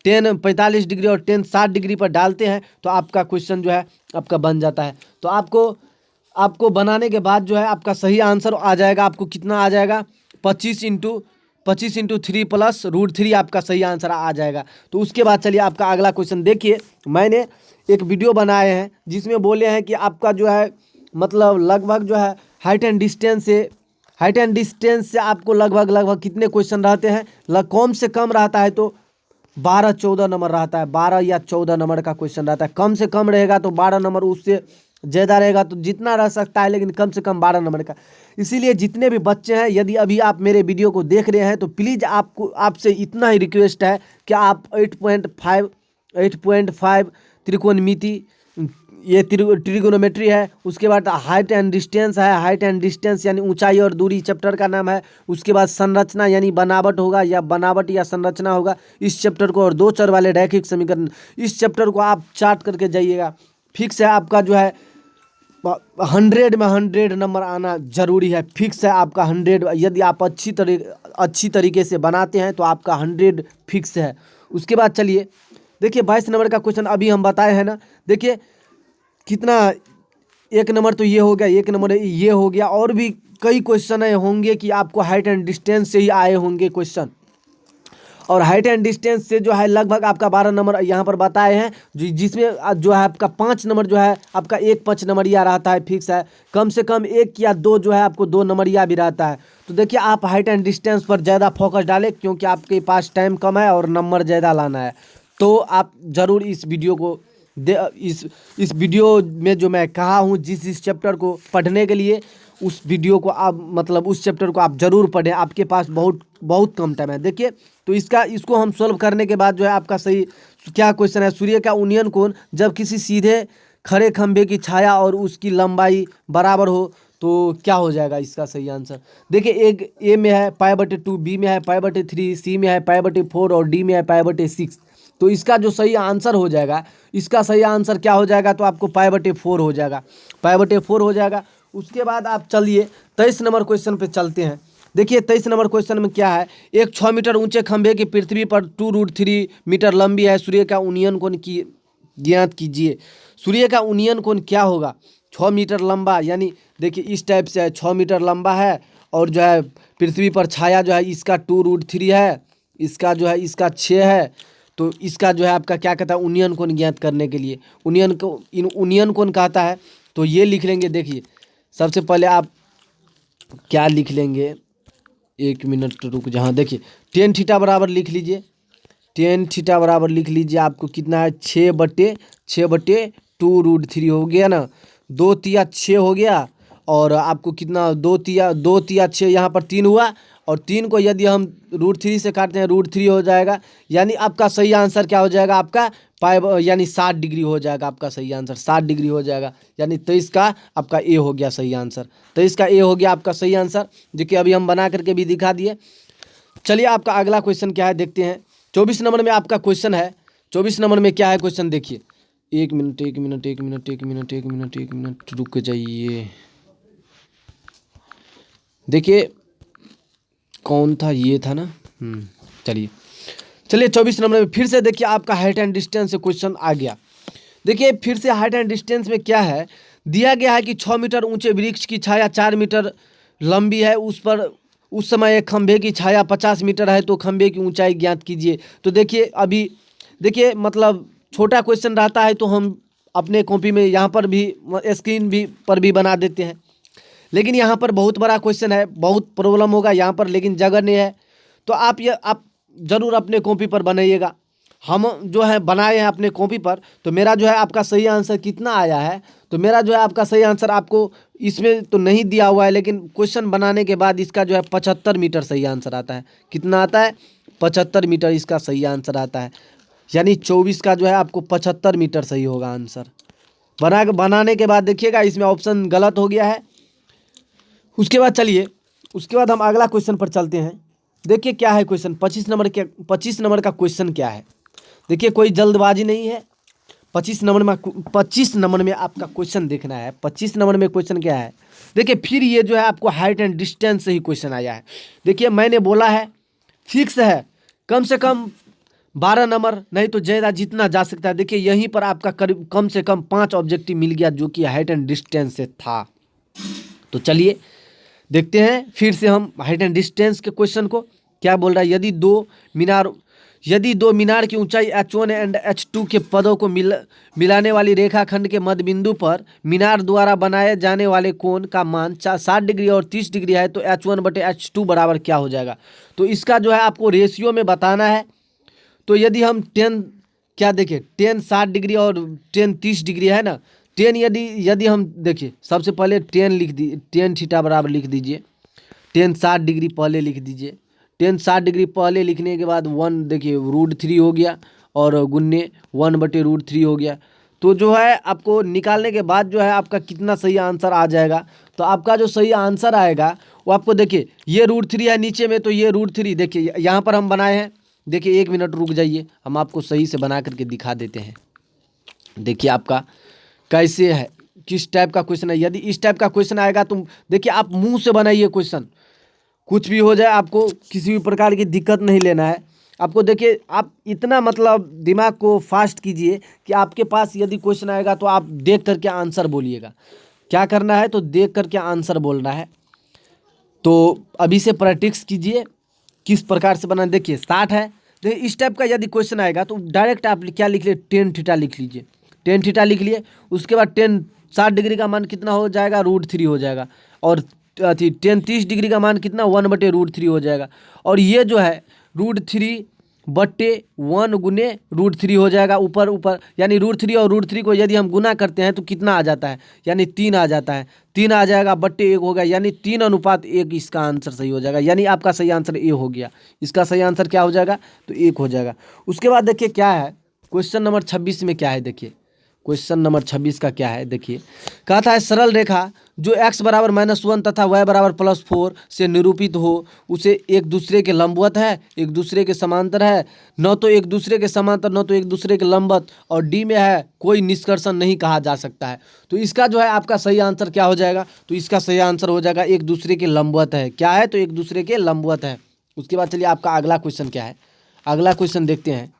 10 45 डिग्री और 10 60 डिग्री पर डालते हैं तो आपका क्वेश्चन जो है आपका बन जाता है। तो आपको बनाने के बाद जो है आपका सही आंसर आ जाएगा। आपको कितना आ जाएगा, 25 इंटू 3 प्लस √3 आपका सही आंसर आ जाएगा। तो उसके बाद चलिए आपका अगला क्वेश्चन देखिए, मैंने एक वीडियो बनाए हैं जिसमें बोले हैं कि आपका जो है मतलब लगभग जो है हाइट एंड डिस्टेंस से आपको लगभग कितने क्वेश्चन रहते हैं, कम से कम रहता है तो 12-14 नंबर रहता है, 12 या 14 नंबर का क्वेश्चन रहता है। कम से कम रहेगा तो 12 नंबर, उससे ज़्यादा रहेगा तो जितना रह सकता है, लेकिन कम से कम 12 नंबर का। इसीलिए जितने भी बच्चे हैं, यदि अभी आप मेरे वीडियो को देख रहे हैं तो प्लीज़ आपसे इतना ही रिक्वेस्ट है कि आप 8.5 त्रिकोणमिति, ये ट्रिगोनोमेट्री है, उसके बाद हाइट एंड डिस्टेंस है, हाइट एंड डिस्टेंस यानी ऊंचाई और दूरी चैप्टर का नाम है। उसके बाद संरचना यानी बनावट होगा या बनावट या संरचना होगा इस चैप्टर को, और 2 चर वाले रैखिक समीकरण, इस चैप्टर को आप चार्ट करके जाइएगा। फिक्स है आपका जो है 100 में 100 नंबर आना जरूरी है, फिक्स है आपका 100। यदि आप अच्छी तरीके से बनाते हैं तो आपका 100 फिक्स है। उसके बाद चलिए देखिए 22 नंबर का क्वेश्चन अभी हम बताए हैं ना, देखिए कितना, एक नंबर तो ये हो गया, एक नंबर ये हो गया, और भी कई क्वेश्चन होंगे कि आपको हाइट एंड डिस्टेंस से ही आए होंगे क्वेश्चन। और हाइट एंड डिस्टेंस से जो है लगभग आपका 12 नंबर यहाँ पर बताए हैं, जिसमें जो है आपका 5 नंबर जो है आपका एक 5 नंबरिया रहता है, फिक्स है। कम से कम 1 या 2 जो है आपको 2 नंबरिया भी रहता है। तो देखिए आप हाइट एंड डिस्टेंस पर ज़्यादा फोकस डालें, क्योंकि आपके पास टाइम कम है और नंबर ज़्यादा लाना है। तो आप ज़रूर इस वीडियो को इस वीडियो में जो मैं कहा हूँ, जिस चैप्टर को पढ़ने के लिए, उस वीडियो को आप मतलब उस चैप्टर को आप ज़रूर पढ़ें। आपके पास बहुत कम टाइम है। देखिए तो इसको हम सॉल्व करने के बाद जो है आपका सही क्या क्वेश्चन है, सूर्य का उन्नयन कोण जब किसी सीधे खड़े खंभे की छाया और उसकी लंबाई बराबर हो तो क्या हो जाएगा इसका सही आंसर। देखिए एक ए में है π/2, बी में है π/3, सी में है π/4 और डी में है π/6। तो इसका जो सही आंसर हो जाएगा, इसका सही आंसर क्या हो जाएगा, तो आपको π/4 हो जाएगा, π/4 हो जाएगा। उसके बाद आप चलिए 23 नंबर क्वेश्चन पे चलते हैं। देखिए 23 नंबर क्वेश्चन में क्या है, एक 6 मीटर ऊंचे खंभे की पृथ्वी पर 2√3 मीटर लंबी है सूर्य का उन्नयन कोण की ज्ञात कीजिए। सूर्य का उन्नयन कोण क्या होगा, 6 मीटर लंबा, यानी देखिए इस टाइप से है, 6 मीटर लंबा है और जो है पृथ्वी पर छाया जो है इसका 2√3 है, इसका जो है इसका 6 है। तो इसका जो है आपका क्या कहता है, उन्नयन कोण ज्ञात करने के लिए उन्नयन कोण कहता है। तो ये लिख लेंगे। देखिए सबसे पहले आप क्या लिख लेंगे, 1 मिनट रुक जहाँ, देखिए tan थीटा बराबर लिख लीजिए, tan थीटा बराबर लिख लीजिए। आपको कितना है, 6/2√3 हो गया ना, 2 तिया 6 हो गया। और आपको कितना, 2 तिया 6, यहाँ पर 3 हुआ, और 3 को यदि हम √3 से काटते हैं √3 हो जाएगा। यानी आपका सही आंसर क्या हो जाएगा, आपका यानी 60 डिग्री हो जाएगा। आपका सही आंसर 60 डिग्री हो जाएगा, यानी 23 का आपका ए हो गया सही आंसर। 23 का ए हो गया आपका सही आंसर, जो कि अभी हम बना करके भी दिखा दिए। चलिए आपका अगला क्वेश्चन क्या है देखते हैं। 24 नंबर में आपका क्वेश्चन है। 24 नंबर में क्या है क्वेश्चन, देखिए 1 मिनट रुक जाइए। देखिए कौन था, ये था ना, चलिए 24 नंबर में फिर से देखिए आपका हाइट एंड डिस्टेंस से क्वेश्चन आ गया। देखिए फिर से हाइट एंड डिस्टेंस में क्या है, दिया गया है कि 6 मीटर ऊंचे वृक्ष की छाया 4 मीटर लंबी है, उस समय एक खंभे की छाया 50 मीटर है, तो खंभे की ऊंचाई ज्ञात कीजिए। तो देखिए अभी देखिए मतलब छोटा क्वेश्चन रहता है तो हम अपने कॉपी में यहाँ पर भी स्क्रीन भी पर भी बना देते हैं, लेकिन यहाँ पर बहुत बड़ा क्वेश्चन है, बहुत प्रॉब्लम होगा यहाँ पर, लेकिन जगह नहीं है। तो आप ज़रूर अपने कॉपी पर बनाइएगा। हम जो है बनाए हैं अपने कॉपी पर। तो मेरा जो है आपका सही आंसर कितना आया है, तो मेरा जो है आपका सही आंसर आपको इसमें तो नहीं दिया हुआ है, लेकिन क्वेश्चन बनाने के बाद इसका जो है 75 मीटर सही आंसर आता है। कितना आता है, 75 मीटर इसका सही आंसर आता है। यानी 24 का जो है आपको 75 मीटर सही होगा आंसर। बनाने के बाद देखिएगा इसमें ऑप्शन गलत हो गया है। उसके बाद चलिए, उसके बाद हम अगला क्वेश्चन पर चलते हैं। देखिए क्या है क्वेश्चन, 25 नंबर का क्वेश्चन क्या है। देखिए कोई जल्दबाजी नहीं है। 25 नंबर में आपका क्वेश्चन देखना है। 25 नंबर में क्वेश्चन क्या है, देखिए फिर ये जो है आपको हाइट एंड डिस्टेंस से ही क्वेश्चन आया है। देखिए मैंने बोला है फिक्स है, कम से कम 12 नंबर, नहीं तो ज़्यादा जितना जा सकता है। देखिए यहीं पर आपका करीब कम से कम 5 ऑब्जेक्टिव मिल गया, जो कि हाइट एंड डिस्टेंस से था। तो चलिए देखते हैं फिर से हम हाइट एंड डिस्टेंस के क्वेश्चन को। क्या बोल रहा है, यदि दो मीनार की ऊंचाई H1 एंड H2 के पदों को मिलाने वाली रेखाखंड के मध्य बिंदु पर मीनार द्वारा बनाए जाने वाले कोण का मान 60 डिग्री और 30 डिग्री है, तो H1/H2 बराबर क्या हो जाएगा। तो इसका जो है आपको रेशियो में बताना है। तो यदि हम 10 क्या देखें, 10 60 डिग्री और 10 30 डिग्री है ना, 10 यदि हम देखिए सबसे पहले 10 लिख दी, 10 थीटा बराबर लिख दीजिए, 10 60 डिग्री पहले लिख दीजिए। 10 60 डिग्री पहले लिखने के बाद 1 देखिए √3 हो गया, और गुन्ने 1/√3 हो गया। तो जो है आपको निकालने के बाद जो है आपका कितना सही आंसर आ जाएगा। तो आपका जो सही आंसर आएगा वो आपको देखिए ये √3 है नीचे में, तो ये √3 देखिए यहाँ पर हम बनाए हैं। देखिए 1 मिनट रुक जाइए, हम आपको सही से बना करके दिखा देते हैं। देखिए आपका कैसे है, किस टाइप का क्वेश्चन है। यदि इस टाइप का क्वेश्चन आएगा तो देखिए आप मुंह से बनाइए क्वेश्चन, कुछ भी हो जाए आपको किसी भी प्रकार की दिक्कत नहीं लेना है। आपको देखिए, आप इतना मतलब दिमाग को फास्ट कीजिए कि आपके पास यदि क्वेश्चन आएगा तो आप देख करके आंसर बोलिएगा। क्या करना है, तो देख करके आंसर बोलना है। तो अभी से प्रैक्टिस कीजिए किस प्रकार से बनाना। देखिए 60 है, तो इस टाइप का यदि क्वेश्चन आएगा तो डायरेक्ट आप क्या लिख लिए, टेन थीटा लिख लीजिए। टेन थीटा लिख लिए, उसके बाद 60 डिग्री का मान कितना हो जाएगा, √3 हो जाएगा। और अथी 30 डिग्री का मान कितना, 1/√3 हो जाएगा। और ये जो है √3/1 गुने √3 हो जाएगा ऊपर ऊपर, यानी √3 और √3 को यदि हम गुना करते हैं तो कितना आ जाता है, यानी 3 आ जाता है। 3 आ जाएगा, बट्टे 1 हो गया, यानी 3:1 इसका आंसर सही हो जाएगा। यानी आपका सही आंसर ए हो गया। इसका सही आंसर क्या हो जाएगा, तो 1 हो जाएगा। उसके बाद देखिए क्या है, क्वेश्चन नंबर 26 में क्या है। देखिए क्वेश्चन नंबर 26 का क्या है। देखिए कहा था सरल रेखा जो x बराबर -1 तथा y बराबर +4 से निरूपित हो, उसे एक दूसरे के लंबवत है, एक दूसरे के समांतर है, न तो एक दूसरे के समांतर न तो एक दूसरे के लंबवत, और डी में है कोई निष्कर्षण नहीं कहा जा सकता है। तो इसका जो है आपका सही आंसर क्या हो जाएगा, तो इसका सही आंसर हो जाएगा एक दूसरे के लंबवत है। क्या है, तो एक दूसरे के लंबवत है। उसके बाद चलिए आपका अगला क्वेश्चन क्या है, अगला क्वेश्चन देखते हैं।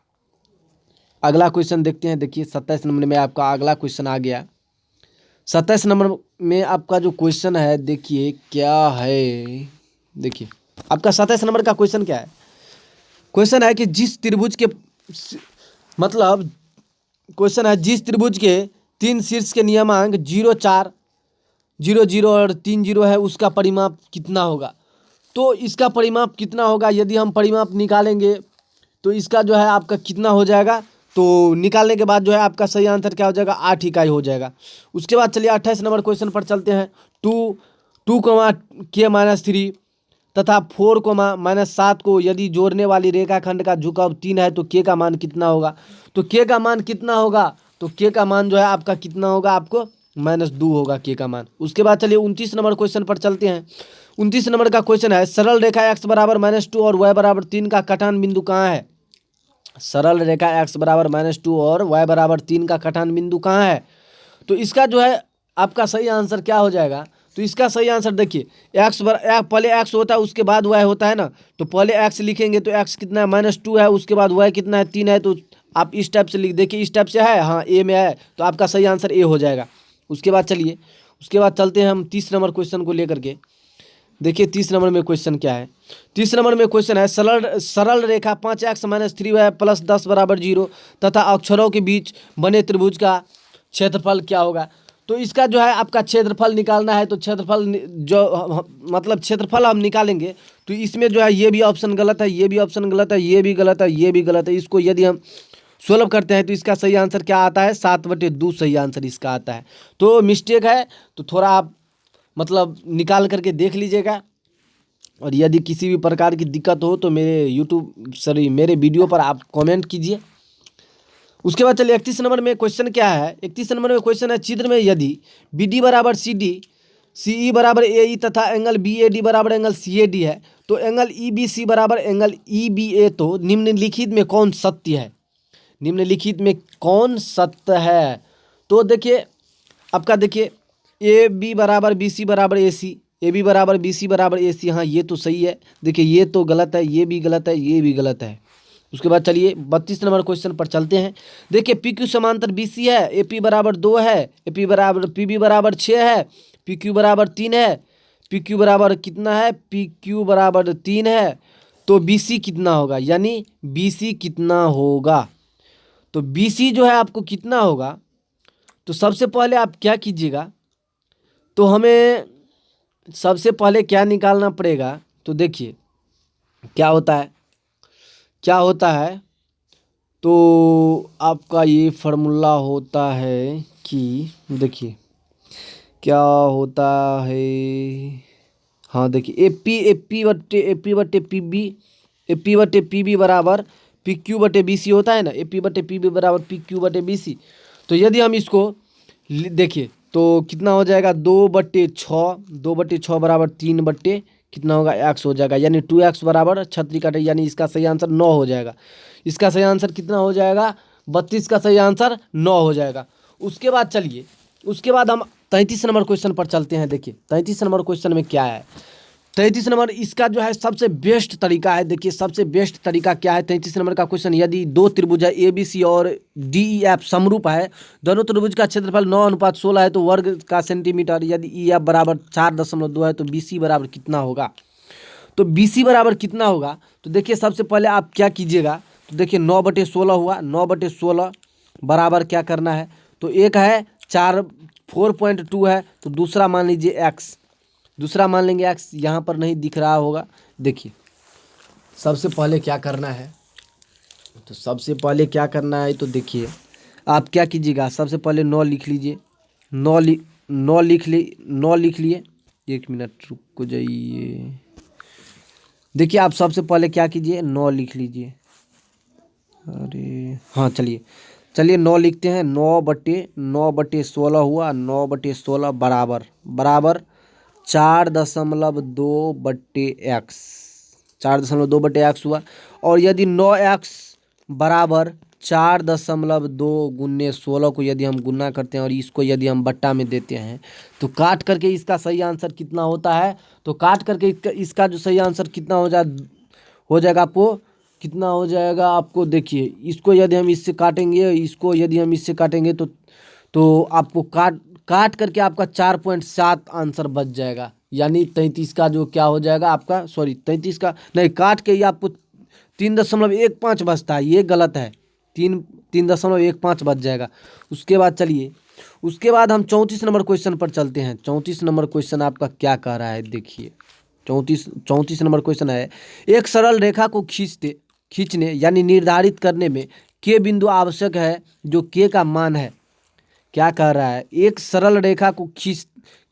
अगला क्वेश्चन देखते हैं। देखिए 27 नंबर में आपका अगला क्वेश्चन आ गया। 27 नंबर में आपका जो क्वेश्चन है, देखिए क्या है। देखिए आपका 27 नंबर का क्वेश्चन क्या है। क्वेश्चन है कि जिस त्रिभुज के मतलब क्वेश्चन है जिस त्रिभुज के 3 शीर्ष के नियमांक 0, 4, 0, 0 और 3, 0 है, उसका परिमाप कितना होगा। तो इसका परिमाप कितना होगा, यदि हम परिमाप निकालेंगे तो इसका जो है आपका कितना हो जाएगा, तो निकालने के बाद जो है आपका सही आंसर क्या हो जाएगा, 8 इकाई हो जाएगा। उसके बाद चलिए 28 नंबर क्वेश्चन पर चलते हैं। 2, K-3 तथा 4, -7 को यदि जोड़ने वाली रेखाखंड का झुकाव 3 है, तो K का मान कितना होगा। तो K का मान कितना होगा, तो K का मान जो है आपका कितना होगा, आपको -2 होगा K का मान। उसके बाद चलिए 29 नंबर क्वेश्चन पर चलते हैं। 29 नंबर का क्वेश्चन है सरल रेखा x बराबर -2 और y बराबर 3 का कटान बिंदु कहाँ है। सरल रेखा x बराबर -2 और y बराबर 3 का कटान बिंदु कहाँ है। तो इसका जो है आपका सही आंसर क्या हो जाएगा, तो इसका सही आंसर देखिए पहले x होता है उसके बाद y होता है ना, तो पहले x लिखेंगे तो x कितना है, -2 है, उसके बाद y कितना है, 3 है। तो आप इस टाइप से लिख, देखिए इस टाइप से है, हाँ ए में है, तो आपका सही आंसर ए हो जाएगा। उसके बाद चलिए उसके बाद चलते हैं हम 30 नंबर क्वेश्चन को लेकर के। देखिए 30 नंबर में क्वेश्चन क्या है। 30 नंबर में क्वेश्चन है सरल रेखा 5x - 3y + 10 = 0 तथा अक्षरों के बीच बने त्रिभुज का क्षेत्रफल क्या होगा। तो इसका जो है आपका क्षेत्रफल निकालना है, तो क्षेत्रफल मतलब क्षेत्रफल हम निकालेंगे तो इसमें जो है ये भी ऑप्शन गलत है, ये भी ऑप्शन गलत है, ये भी गलत है, ये भी गलत है। इसको यदि हम सोल्व करते हैं तो इसका सही आंसर क्या आता है, 7/2 सही आंसर इसका आता है। तो मिस्टेक है, तो थोड़ा आप मतलब निकाल करके देख लीजिएगा। और यदि किसी भी प्रकार की दिक्कत हो तो मेरे वीडियो पर आप कमेंट कीजिए। उसके बाद चलिए 31 नंबर में क्वेश्चन क्या है। 31 नंबर में क्वेश्चन है चित्र में यदि BD = CD, CE = AE तथा एंगल BAD = एंगल CAD है, तो एंगल EBC = एंगल EBA, तो निम्नलिखित में कौन सत्य है। निम्नलिखित में कौन सत्य है। तो देखिए आपका देखिए AB = BC = AC, AB = BC = AC, हाँ ये तो सही है। देखिए ये तो गलत है, ये भी गलत है, ये भी गलत है। उसके बाद चलिए 32 नंबर क्वेश्चन पर चलते हैं। देखिए PQ समांतर BC है, AP = 2 है, PB = 6 है, PQ = 3 है, PQ बराबर कितना है, PQ = 3 है, तो BC कितना होगा, यानी BC कितना होगा। तो BC जो है आपको कितना होगा, तो सबसे पहले आप क्या कीजिएगा, तो हमें सबसे पहले क्या निकालना पड़ेगा। तो देखिए क्या होता है, क्या होता है, तो आपका ये फार्मूला होता है कि देखिए क्या होता है, हाँ देखिए AP/PB बराबर PQ/BC होता है ना, AP/PB बराबर PQ/BC। तो यदि हम इसको देखिए तो कितना हो जाएगा, 2/6, 2/6 बराबर 3 कितना होगा, x हो जाएगा, यानी 2x बराबर 36 काटे, यानी इसका सही आंसर 9 हो जाएगा। इसका सही आंसर कितना हो जाएगा, 32 का सही आंसर 9 हो जाएगा। उसके बाद चलिए उसके बाद हम 33 नंबर क्वेश्चन पर चलते हैं। देखिए 33 नंबर क्वेश्चन में क्या है। 33 नंबर इसका जो है सबसे बेस्ट तरीका है। देखिए सबसे बेस्ट तरीका क्या है 33 नंबर का क्वेश्चन। यदि दो त्रिभुज है ए बी सी और डी ई एफ समरूप है, दोनों त्रिभुज का क्षेत्रफल 9:16 है तो वर्ग का सेंटीमीटर। यदि ई एफ बराबर 4.2 है तो बी सी बराबर कितना होगा। तो बी सी बराबर कितना होगा, तो देखिए सबसे पहले आप क्या कीजिएगा, तो देखिए 9/16 हुआ, 9/16 बराबर क्या करना है, तो एक है 4.2 है तो दूसरा मान लीजिए एक्स, दूसरा मान लेंगे एक्स, यहाँ पर नहीं दिख रहा होगा। देखिए सबसे पहले क्या करना है, तो सबसे पहले क्या करना है, तो देखिए आप क्या कीजिएगा, सबसे पहले 9 लिख लीजिए, 9 लिख लिए। एक मिनट रुक जाइए। देखिए आप सबसे पहले क्या कीजिए, 9 लिख लीजिए। अरे हाँ चलिए 9 लिखते हैं। 9/16 हुआ, 9/16 बराबर बराबर 4.2/x, 4.2/x हुआ। और यदि 9x बराबर 4.2 गुने 16 को यदि हम गुना करते हैं और इसको यदि हम बट्टा में देते हैं तो काट करके इसका सही आंसर कितना होता है, तो काट करके इसका जो सही आंसर कितना हो जाएगा आपको, कितना हो जाएगा आपको। देखिए इसको यदि हम इससे काटेंगे, इसको यदि हम इससे काटेंगे तो आपको काट करके आपका 4.7 आंसर बच जाएगा। यानी 33 का जो क्या हो जाएगा आपका, सॉरी 33 का नहीं, काट के ही आपको 3.15 बचता है, ये गलत है, 3.15 बच जाएगा। उसके बाद चलिए, उसके बाद हम 34 नंबर क्वेश्चन पर चलते हैं। 34 नंबर क्वेश्चन आपका क्या कह रहा है, देखिए 34 नंबर क्वेश्चन है, एक सरल रेखा को खींचने यानी निर्धारित करने में के बिंदु आवश्यक है जो के का मान है। क्या कह रहा है, एक सरल रेखा को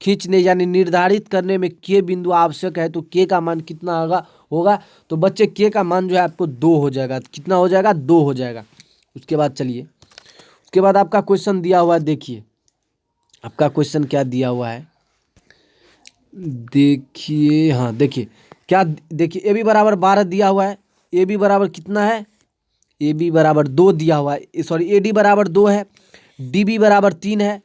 खींचने यानी निर्धारित करने में के बिंदु आवश्यक है तो के का मान कितना होगा। तो बच्चे के का मान जो है आपको 2 हो जाएगा। कितना हो जाएगा, 2 हो जाएगा। उसके बाद चलिए, उसके बाद आपका क्वेश्चन दिया हुआ है, देखिए आपका क्वेश्चन क्या दिया हुआ है, देखिए हाँ देखिए क्या, देखिए ए बी बराबर 12 दिया हुआ है, ए बी बराबर कितना है, ए बी बराबर 2 दिया हुआ है, सॉरी ए डी बराबर 2 है, डी बी बराबर 3 है,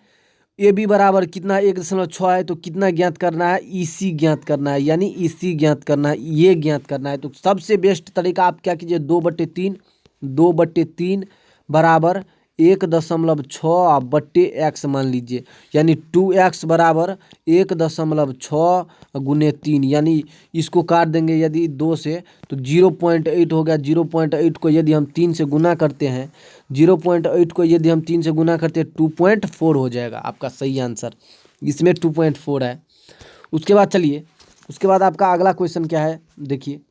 ए बी बराबर कितना 1.6 है। तो कितना ज्ञात करना है, ई सी ज्ञात करना है, यानी ई सी ज्ञात करना है, ये ज्ञात करना है। तो सबसे बेस्ट तरीका आप क्या कीजिए, 2/3 बराबर 1.6/x मान लीजिए, यानी 2x बराबर 1.6 गुने 3, यानी इसको काट देंगे यदि 2 से तो 0.8 हो गया। 0.8 को यदि हम 3 से गुना करते हैं, 0.8 को यदि हम 3 से गुना करते हैं 2.4 हो जाएगा आपका सही आंसर, इसमें 2.4 है। उसके बाद चलिए, उसके बाद आपका अगला क्वेश्चन क्या है, देखिए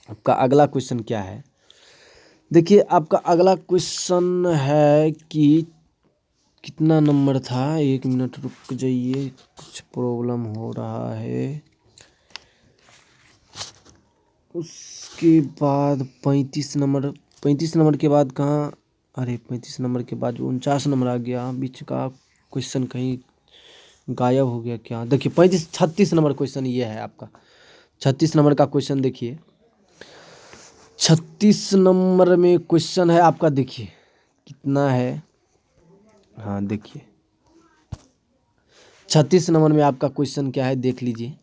आपका अगला क्वेश्चन क्या है, देखिए आपका अगला क्वेश्चन है कि कितना नंबर था, एक मिनट रुक जाइए, कुछ प्रॉब्लम हो रहा है। उसके बाद 35 नंबर के बाद कहाँ, अरे 35 नंबर के बाद 49 नंबर आ गया, बीच का क्वेश्चन कहीं गायब हो गया क्या। देखिए 36 नंबर क्वेश्चन ये है आपका, 36 नंबर का क्वेश्चन देखिए, 36 नंबर में क्वेश्चन है आपका, देखिए कितना है, हाँ देखिए 36 नंबर में आपका क्वेश्चन क्या है, देख लीजिए।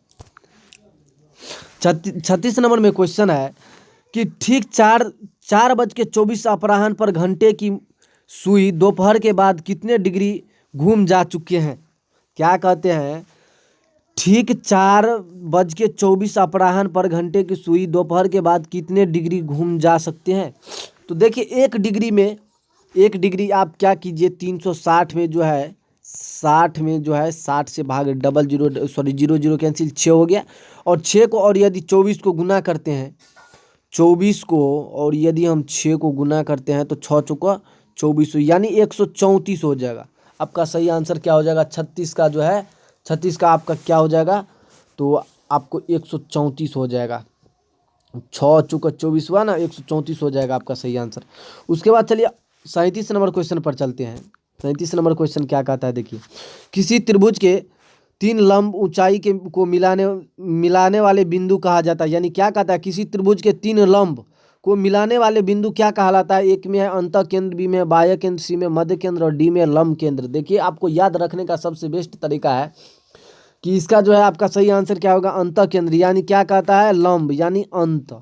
36 नंबर में क्वेश्चन है कि ठीक 4:24 अपराह्न पर घंटे की सुई दोपहर के बाद कितने डिग्री घूम जा चुके हैं। क्या कहते हैं, ठीक 4:24 अपराह्न पर घंटे की सुई दोपहर के बाद कितने डिग्री घूम जा सकते हैं। तो देखिए एक डिग्री आप क्या कीजिए, 360 में जो है 60 से भाग डबल जीरो, सॉरी 0 कैंसिल, 6 हो गया। और 6 को और यदि 24 को गुना करते हैं, 24 को और यदि हम 6 को गुना करते हैं तो 6 चौका 24, यानी 134 हो जाएगा। आपका सही आंसर क्या हो जाएगा, 36 का जो है, 36 का आपका क्या हो जाएगा, तो आपको 134 हो जाएगा। 6 चौका 24 हुआ ना, 134 हो जाएगा आपका सही आंसर। उसके बाद चलिए 37 नंबर क्वेश्चन पर चलते हैं। 37 नंबर क्वेश्चन क्या कहता है, देखिए किसी त्रिभुज के 3 लंब ऊंचाई के को मिलाने वाले बिंदु कहा जाता है। यानी क्या कहता है, किसी त्रिभुज के 3 लंब को मिलाने वाले बिंदु क्या कहलाता है। एक में है अंतः केंद्र, बी में बाह्य केंद्र, सी में मध्य केंद्र और डी में लंब केंद्र। देखिए आपको याद रखने का सबसे बेस्ट तरीका है, कि इसका जो है आपका सही आंसर क्या होगा, अंत केंद्र, यानी क्या कहता है, लंब यानी अंत,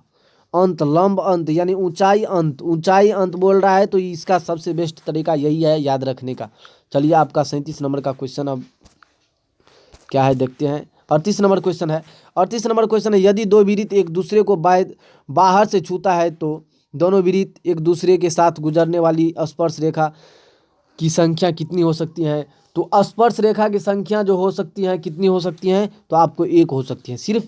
अंत लंब अंत यानी ऊंचाई अंत, ऊंचाई अंत बोल रहा है, तो इसका सबसे बेस्ट तरीका यही है याद रखने का। चलिए आपका 37 नंबर का क्वेश्चन अब क्या है देखते हैं। 38 नंबर क्वेश्चन है। 38 नंबर क्वेश्चन है, यदि दो वृत्त एक दूसरे को बाहर से छूता है तो दोनों वृत्त एक दूसरे के साथ गुजरने वाली स्पर्श रेखा की संख्या कितनी हो सकती है। तो स्पर्श रेखा की संख्या जो हो सकती है कितनी हो सकती हैं, तो आपको एक हो सकती है, सिर्फ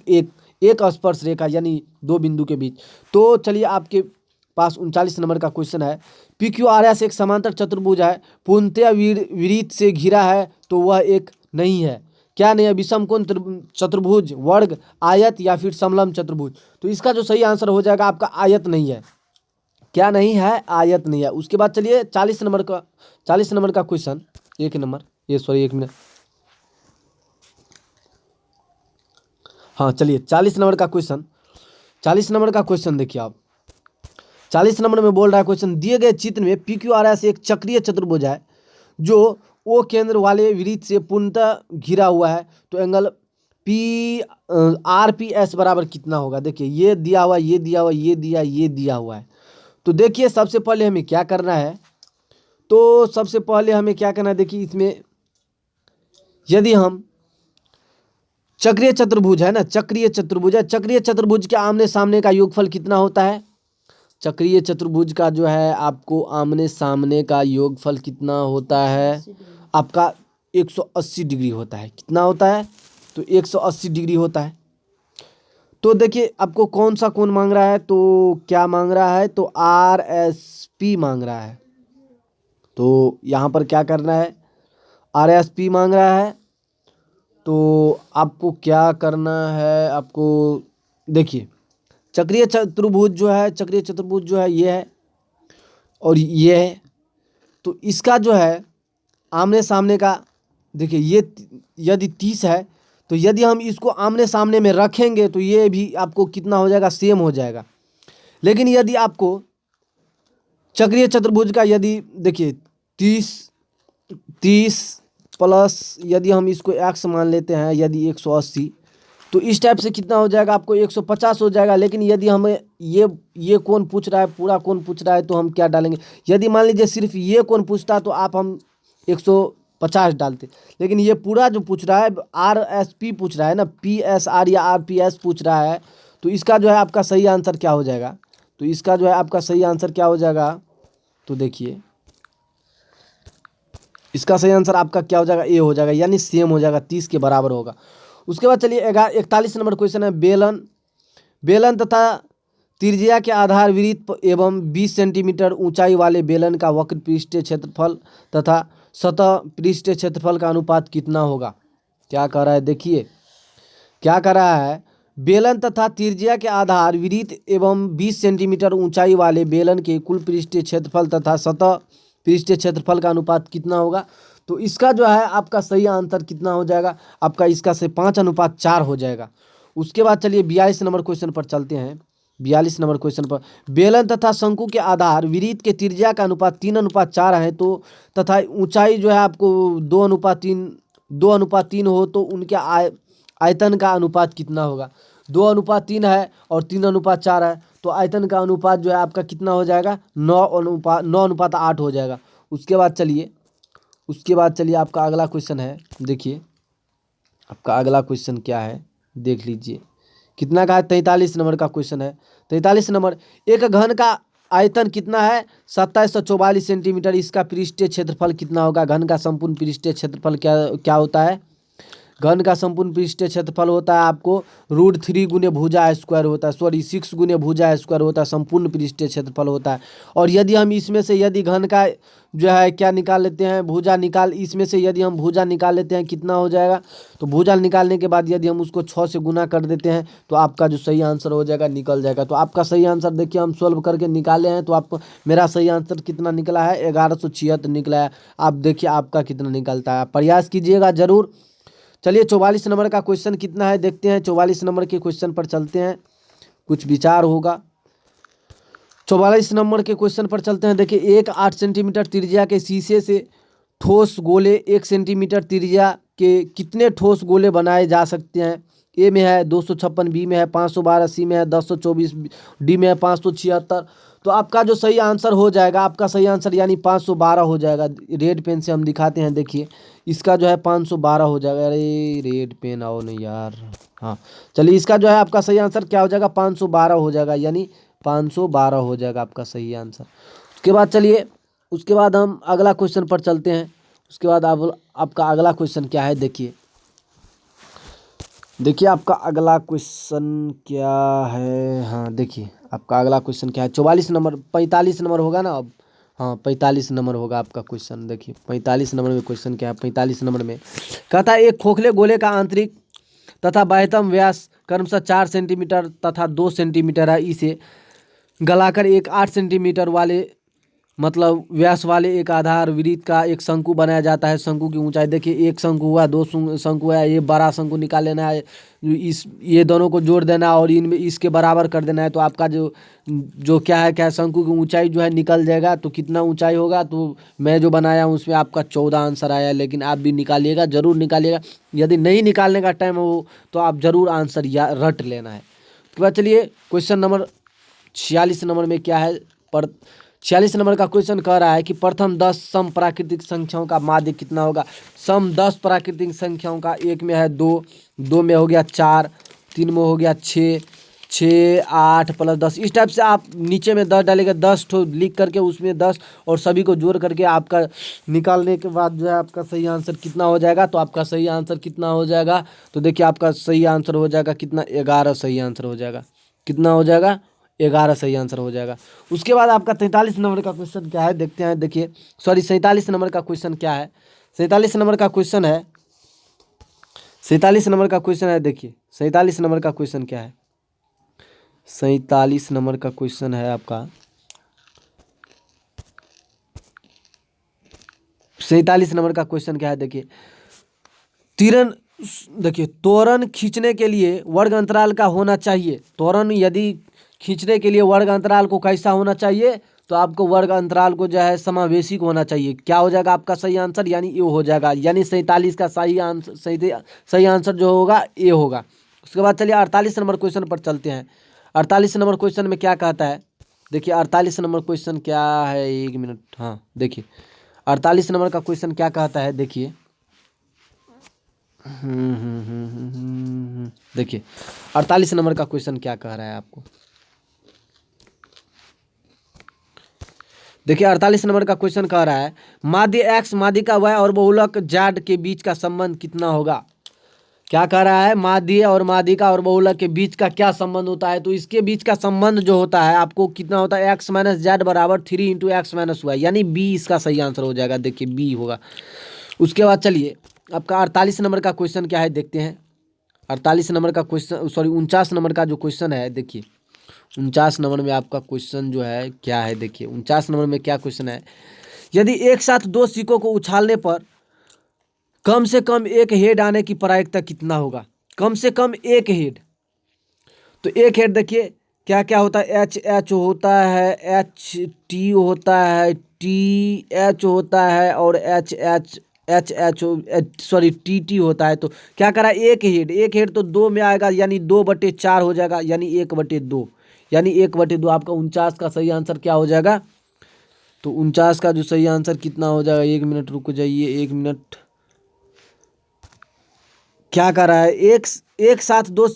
एक स्पर्श रेखा यानी दो बिंदु के बीच। तो चलिए आपके पास 39 नंबर का क्वेश्चन है, पी क्यू आर एस एक समांतर चतुर्भुज है, पूर्णतया वृत्त से घिरा है, तो वह एक नहीं है। क्या नहीं है, विषम कोण चतुर्भुज, वर्ग, आयत या फिर समलंब चतुर्भुज। तो इसका जो सही आंसर हो जाएगा आपका आयत नहीं है। क्या नहीं है, आयत नहीं है। उसके बाद चलिए 40 नंबर का क्वेश्चन, एक नंबर ये सॉरी एक मिनट, हाँ चलिए 40 नंबर का क्वेश्चन, 40 नंबर का क्वेश्चन देखिए आप। 40 नंबर में बोल रहा है क्वेश्चन, दिए गए चित्र में पी क्यू आर एस एक चक्रीय चतुर्भुज है जो ओ केंद्र वाले वृत्त से पूर्णतः घिरा हुआ है, तो angle P R P S बराबर कितना होगा। देखिए ये दिया हुआ, ये दिया हुआ, ये दिया हुआ है। तो देखिए सबसे पहले हमें क्या करना है, तो सबसे पहले हमें क्या करना है, देखिए इसमें यदि हम चक्रीय चतुर्भुज है ना, चक्रीय चतुर्भुज है, चक्रीय चतुर्भुज के आमने सामने का योगफल कितना होता है, चक्रीय चतुर्भुज का जो है आपको आमने सामने का योगफल कितना होता है, आपका 180 डिग्री होता है। कितना होता है, तो 180 डिग्री होता है। तो देखिए आपको कौन सा कोण मांग रहा है, तो क्या मांग रहा है, तो आर एस पी मांग रहा है। तो यहाँ पर क्या करना है, आर एस पी मांग रहा है, तो आपको क्या करना है, आपको देखिए चक्रीय चतुर्भुज जो है, चक्रीय चतुर्भुज जो है ये है और ये है, तो इसका जो है आमने सामने का, देखिए ये यदि 30 है, तो यदि हम इसको आमने सामने में रखेंगे तो ये भी आपको कितना हो जाएगा, सेम हो जाएगा। लेकिन यदि आपको चक्रीय चतुर्भुज का यदि देखिए 30 प्लस यदि हम इसको x मान लेते हैं, यदि 180, तो इस टाइप से कितना हो जाएगा, आपको 150 हो जाएगा। लेकिन यदि हमें ये कोण पूछ रहा है, पूरा कोण पूछ रहा है, तो हम क्या डालेंगे, यदि मान लीजिए सिर्फ ये कोण पूछता तो आप हम 150 डालते। लेकिन ये पूरा जो पूछ रहा है, आर एस पी पूछ रहा है ना, पी एस आर या आर पी एस पूछ रहा है, तो इसका जो है आपका सही आंसर क्या हो जाएगा, तो इसका जो है आपका सही आंसर क्या हो जाएगा, तो देखिए इसका सही आंसर आपका क्या हो जाएगा, ए हो जाएगा, यानी सेम हो जाएगा, 30 के बराबर होगा। उसके बाद चलिए 41 नंबर क्वेश्चन है, बेलन तथा त्रिज्या के आधार वृत्त एवं 20 सेंटीमीटर ऊंचाई वाले बेलन का वक्र पृष्ठीय क्षेत्रफल तथा सतह पृष्ठीय क्षेत्रफल का अनुपात कितना होगा। क्या कह रहा है, देखिए क्या कह रहा है, बेलन तथा त्रिज्या के आधार वृत्त एवं 20 सेंटीमीटर ऊंचाई वाले बेलन के कुल पृष्ठीय क्षेत्रफल तथा सतह पृष्ठीय क्षेत्रफल का अनुपात कितना होगा। तो इसका जो है आपका सही आंसर कितना हो जाएगा, आपका इसका से 5:4 हो जाएगा। उसके बाद चलिए 42 नंबर क्वेश्चन पर चलते हैं। 42 नंबर क्वेश्चन पर, बेलन तथा शंकु के आधार वृत्त के त्रिज्या का अनुपात 3:4 है, तो तथा ऊंचाई जो है आपको 2:3 हो, तो उनके आयतन का अनुपात कितना होगा। 2:3 है और 3:4 है, तो आयतन का अनुपात जो है आपका कितना हो जाएगा, 9:8 हो जाएगा। उसके बाद चलिए आपका अगला क्वेश्चन है, देखिए आपका अगला क्वेश्चन क्या है देख लीजिए, कितना का है, 43 नंबर का क्वेश्चन है। 43 नंबर, एक घन का आयतन कितना है, 2744 सेंटीमीटर, इसका पृष्ठीय क्षेत्रफल कितना होगा। घन का संपूर्ण पृष्ठीय क्षेत्रफल क्या होता है, घन का संपूर्ण पृष्ठीय क्षेत्रफल होता है आपको √3 गुने भुजा स्क्वायर होता है, 6 गुने भुजा स्क्वायर होता है, संपूर्ण पृष्ठीय क्षेत्रफल होता है। और यदि हम इसमें से यदि घन का जो है क्या निकाल लेते हैं, इसमें से यदि हम भुजा निकाल लेते हैं कितना हो जाएगा, तो भुजा निकालने के बाद यदि हम उसको 6 से गुना कर देते हैं, तो आपका जो सही आंसर हो जाएगा निकल जाएगा। तो आपका सही आंसर देखिए हम सोल्व करके निकाले हैं, तो आपको मेरा सही आंसर कितना निकला है, 1176 निकला है। आप देखिए आपका कितना निकलता है, आप प्रयास कीजिएगा जरूर। चलिए 44 नंबर का क्वेश्चन कितना है देखते हैं। 44 नंबर के क्वेश्चन पर चलते हैं, कुछ विचार होगा। 44 नंबर के क्वेश्चन पर चलते हैं। देखिए 8 सेंटीमीटर त्रिज्या के शीशे से ठोस गोले 1 सेंटीमीटर त्रिज्या के कितने ठोस गोले बनाए जा सकते हैं? ए में है 256, बी में है 512, सी में है 1024, डी में है 576। तो आपका जो सही आंसर हो जाएगा, आपका सही आंसर यानी 512 हो जाएगा। रेड पेन से हम दिखाते हैं, देखिए इसका जो है 512 हो जाएगा। अरे रेड पेन आओ नहीं यार। हाँ चलिए, इसका जो है आपका सही आंसर क्या हो जाएगा? 512 हो जाएगा, यानी 512 हो जाएगा आपका सही आंसर। उसके बाद चलिए, उसके बाद हम अगला क्वेश्चन पर चलते हैं। उसके बाद आपका अगला क्वेश्चन क्या है, देखिए आपका अगला क्वेश्चन क्या है। हाँ देखिए आपका अगला क्वेश्चन क्या है, 44 नंबर, 45 नंबर होगा ना अब। हाँ 45 नंबर होगा आपका क्वेश्चन। देखिए 45 नंबर में क्वेश्चन क्या है, 45 नंबर में कहता है एक खोखले गोले का आंतरिक तथा बाह्यतम व्यास क्रमशः 4 सेंटीमीटर तथा 2 सेंटीमीटर है। इसे गलाकर एक 8 सेंटीमीटर वाले मतलब व्यास वाले एक आधार वृत्त का एक शंकु बनाया जाता है। शंकु की ऊंचाई देखिए, एक शंकु हुआ, दो शंकु है, ये बड़ा शंकु निकाल लेना है, इस ये दोनों को जोड़ देना और इनमें इसके बराबर कर देना है। तो आपका जो जो क्या है शंकु की ऊंचाई जो है निकल जाएगा। तो कितना ऊंचाई होगा, तो मैं जो बनाया हूँ उसमें आपका 14 आंसर आया। लेकिन आप भी निकालिएगा, जरूर निकालिएगा। यदि नहीं निकालने का टाइम हो तो आप जरूर आंसर रट लेना है। उसके बाद चलिए क्वेश्चन नंबर 46 नंबर में क्या है, पर 46 नंबर का क्वेश्चन कह रहा है कि प्रथम 10 सम प्राकृतिक संख्याओं का माध्य कितना होगा। सम 10 प्राकृतिक संख्याओं का, एक में है 2, 2 में हो गया 4, 3 में हो गया 6, 6 8 प्लस 10। इस टाइप से आप नीचे में 10 डालेंगे, 10 ठो लिख करके उसमें 10 और सभी को जोड़ करके आपका निकालने के बाद जो है आपका सही आंसर कितना हो जाएगा। तो आपका सही आंसर कितना हो जाएगा, तो देखिए आपका सही आंसर हो जाएगा कितना, 11 सही आंसर हो जाएगा। कितना हो जाएगा, 11 सही आंसर हो जाएगा। उसके बाद आपका 43 नंबर का क्वेश्चन क्या है, देखते हैं। देखिए सॉरी 47 नंबर का क्वेश्चन क्या है, 47 नंबर का क्वेश्चन है, 47 नंबर का क्वेश्चन है। देखिए 47 नंबर का क्वेश्चन क्या है, 47 नंबर का क्वेश्चन है आपका, 47 नंबर का क्वेश्चन क्या है। देखिए तीरन, देखिए त्वरण खींचने के लिए वर्ग अंतराल का होना चाहिए। त्वरण यदि खींचने के लिए वर्ग अंतराल को कैसा होना चाहिए, तो आपको वर्ग अंतराल को जो है समावेशी होना चाहिए। क्या हो जाएगा आपका सही आंसर, यानी ए हो जाएगा। यानी 47 का सही आंसर, सही आंसर जो होगा ए होगा। उसके बाद चलिए 48 नंबर क्वेश्चन पर चलते हैं। 48 नंबर क्वेश्चन में क्या कहता है, देखिए 48 नंबर क्वेश्चन क्या है, एक मिनट। हाँ देखिए 48 नंबर का क्वेश्चन क्या कहता है, देखिए देखिए 48 नंबर का क्वेश्चन क्या कह रहा है आपको। देखिए 48 नंबर का क्वेश्चन कह रहा है माध्य एक्स, माध्यिका वाई और बहुलक जेड के बीच का संबंध कितना होगा। क्या कह रहा है, माध्य और माध्यिका और बहुलक के बीच का क्या संबंध होता है। तो इसके बीच का संबंध जो होता है आपको कितना होता है, एक्स माइनस जेड बराबर 3 इंटू एक्स माइनस वाई, यानी बी इसका सही आंसर हो जाएगा। देखिए बी होगा। उसके बाद चलिए आपका 48 नंबर का क्वेश्चन क्या है, देखते हैं। 48 नंबर का क्वेश्चन, सॉरी 49 नंबर का जो क्वेश्चन है, देखिए 49 नंबर में आपका क्वेश्चन जो है क्या है, देखिए 49 नंबर में क्या क्वेश्चन है, यदि एक साथ दो सिक्कों को उछालने पर कम से कम एक हेड आने की प्रायिकता कितना होगा। कम से कम एक हेड, तो एक हेड देखिए क्या क्या होता है, एच एच होता है, एच टी होता है, टी एच होता है और H H H H sorry T T होता है। तो क्या करा, एक हेड, एक हेड तो 2 में आएगा, यानी 2/4 हो जाएगा, यानी 1/2, यानी 1/2। आपका 49 का सही आंसर क्या हो जाएगा, तो 49 का जो सही आंसर कितना हो जाएगा, 1 मिनट रुक जाइए, 1 मिनट। क्या कर रहा है, एक साथ दो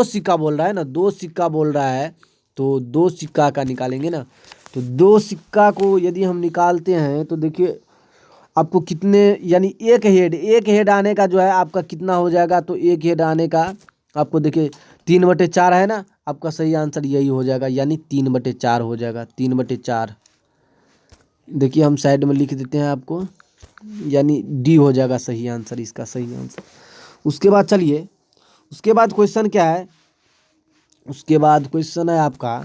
सिक्का बोल रहा है ना, 2 सिक्का बोल रहा है, तो 2 सिक्का का निकालेंगे ना। तो 2 सिक्का को यदि हम निकालते हैं तो देखिए आपको कितने, यानी एक हेड आने का जो है आपका कितना हो जाएगा। तो एक हेड आने का आपको देखिए 3/4 है ना, आपका सही आंसर यही हो जाएगा, यानी 3/4 हो जाएगा, 3/4। देखिए हम साइड में लिख देते हैं आपको, यानी डी हो जाएगा सही आंसर, इसका सही आंसर। उसके बाद चलिए, उसके बाद क्वेश्चन क्या है, उसके बाद क्वेश्चन है आपका,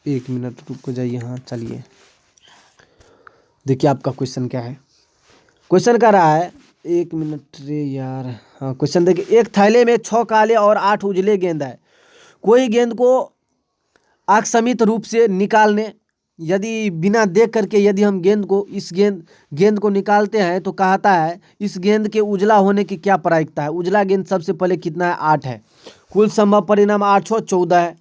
1 मिनट रुक जाइए। हाँ चलिए देखिए आपका क्वेश्चन क्या है, क्वेश्चन कर रहा है, 1 मिनट रे यार। हाँ क्वेश्चन देखिए, एक थैले में 6 काले और 8 उजले गेंद है। कोई गेंद को आकस्मिक रूप से निकालने यदि बिना देख करके यदि हम गेंद को गेंद को निकालते हैं तो कहता है इस गेंद के उजला होने की क्या प्रायिकता है। उजला गेंद सबसे पहले कितना है, 8 है। कुल संभव परिणाम 8 छो 14 है,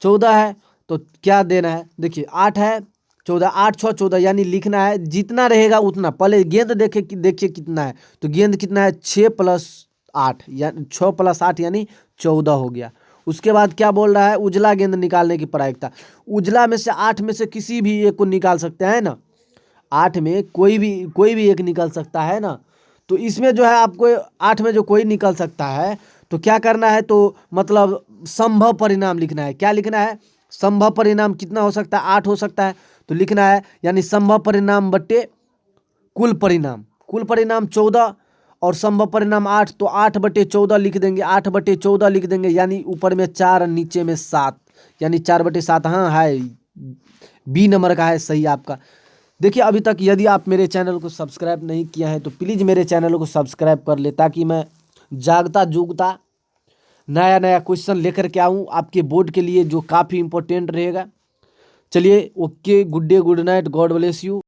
14 है। तो क्या देना है, देखिए 8 है 14, 8 छो 14, यानी लिखना है जितना रहेगा उतना। पहले गेंद देखिए कितना है, तो गेंद कितना है 6 + 8 यानी 6 + 8 यानी 14 हो गया। उसके बाद क्या बोल रहा है, उजला गेंद निकालने की प्रायिकता। उजला में से 8 में से किसी भी एक को निकाल सकते हैं ना, 8 में कोई भी एक निकल सकता है ना। तो इसमें जो है आपको 8 में जो कोई निकल सकता है तो क्या करना है, तो मतलब संभव परिणाम लिखना है। क्या लिखना है, संभव परिणाम कितना हो सकता है, 8 हो सकता है तो लिखना है यानी संभव परिणाम बट्टे कुल परिणाम। कुल परिणाम 14 और संभव परिणाम 8, तो 8/14 लिख देंगे, 8/14 लिख देंगे, यानी ऊपर में 4 नीचे में 7 यानी 4/7। हाँ है, बी नंबर का है सही आपका। देखिए अभी तक यदि आप मेरे चैनल को सब्सक्राइब नहीं किया है तो प्लीज़ मेरे चैनल को सब्सक्राइब कर ले, ताकि मैं जागता जुगता नया नया क्वेश्चन लेकर के आऊँ आपके बोर्ड के लिए, जो काफ़ी इंपॉर्टेंट रहेगा। चलिए okay, good day, good night, God bless you.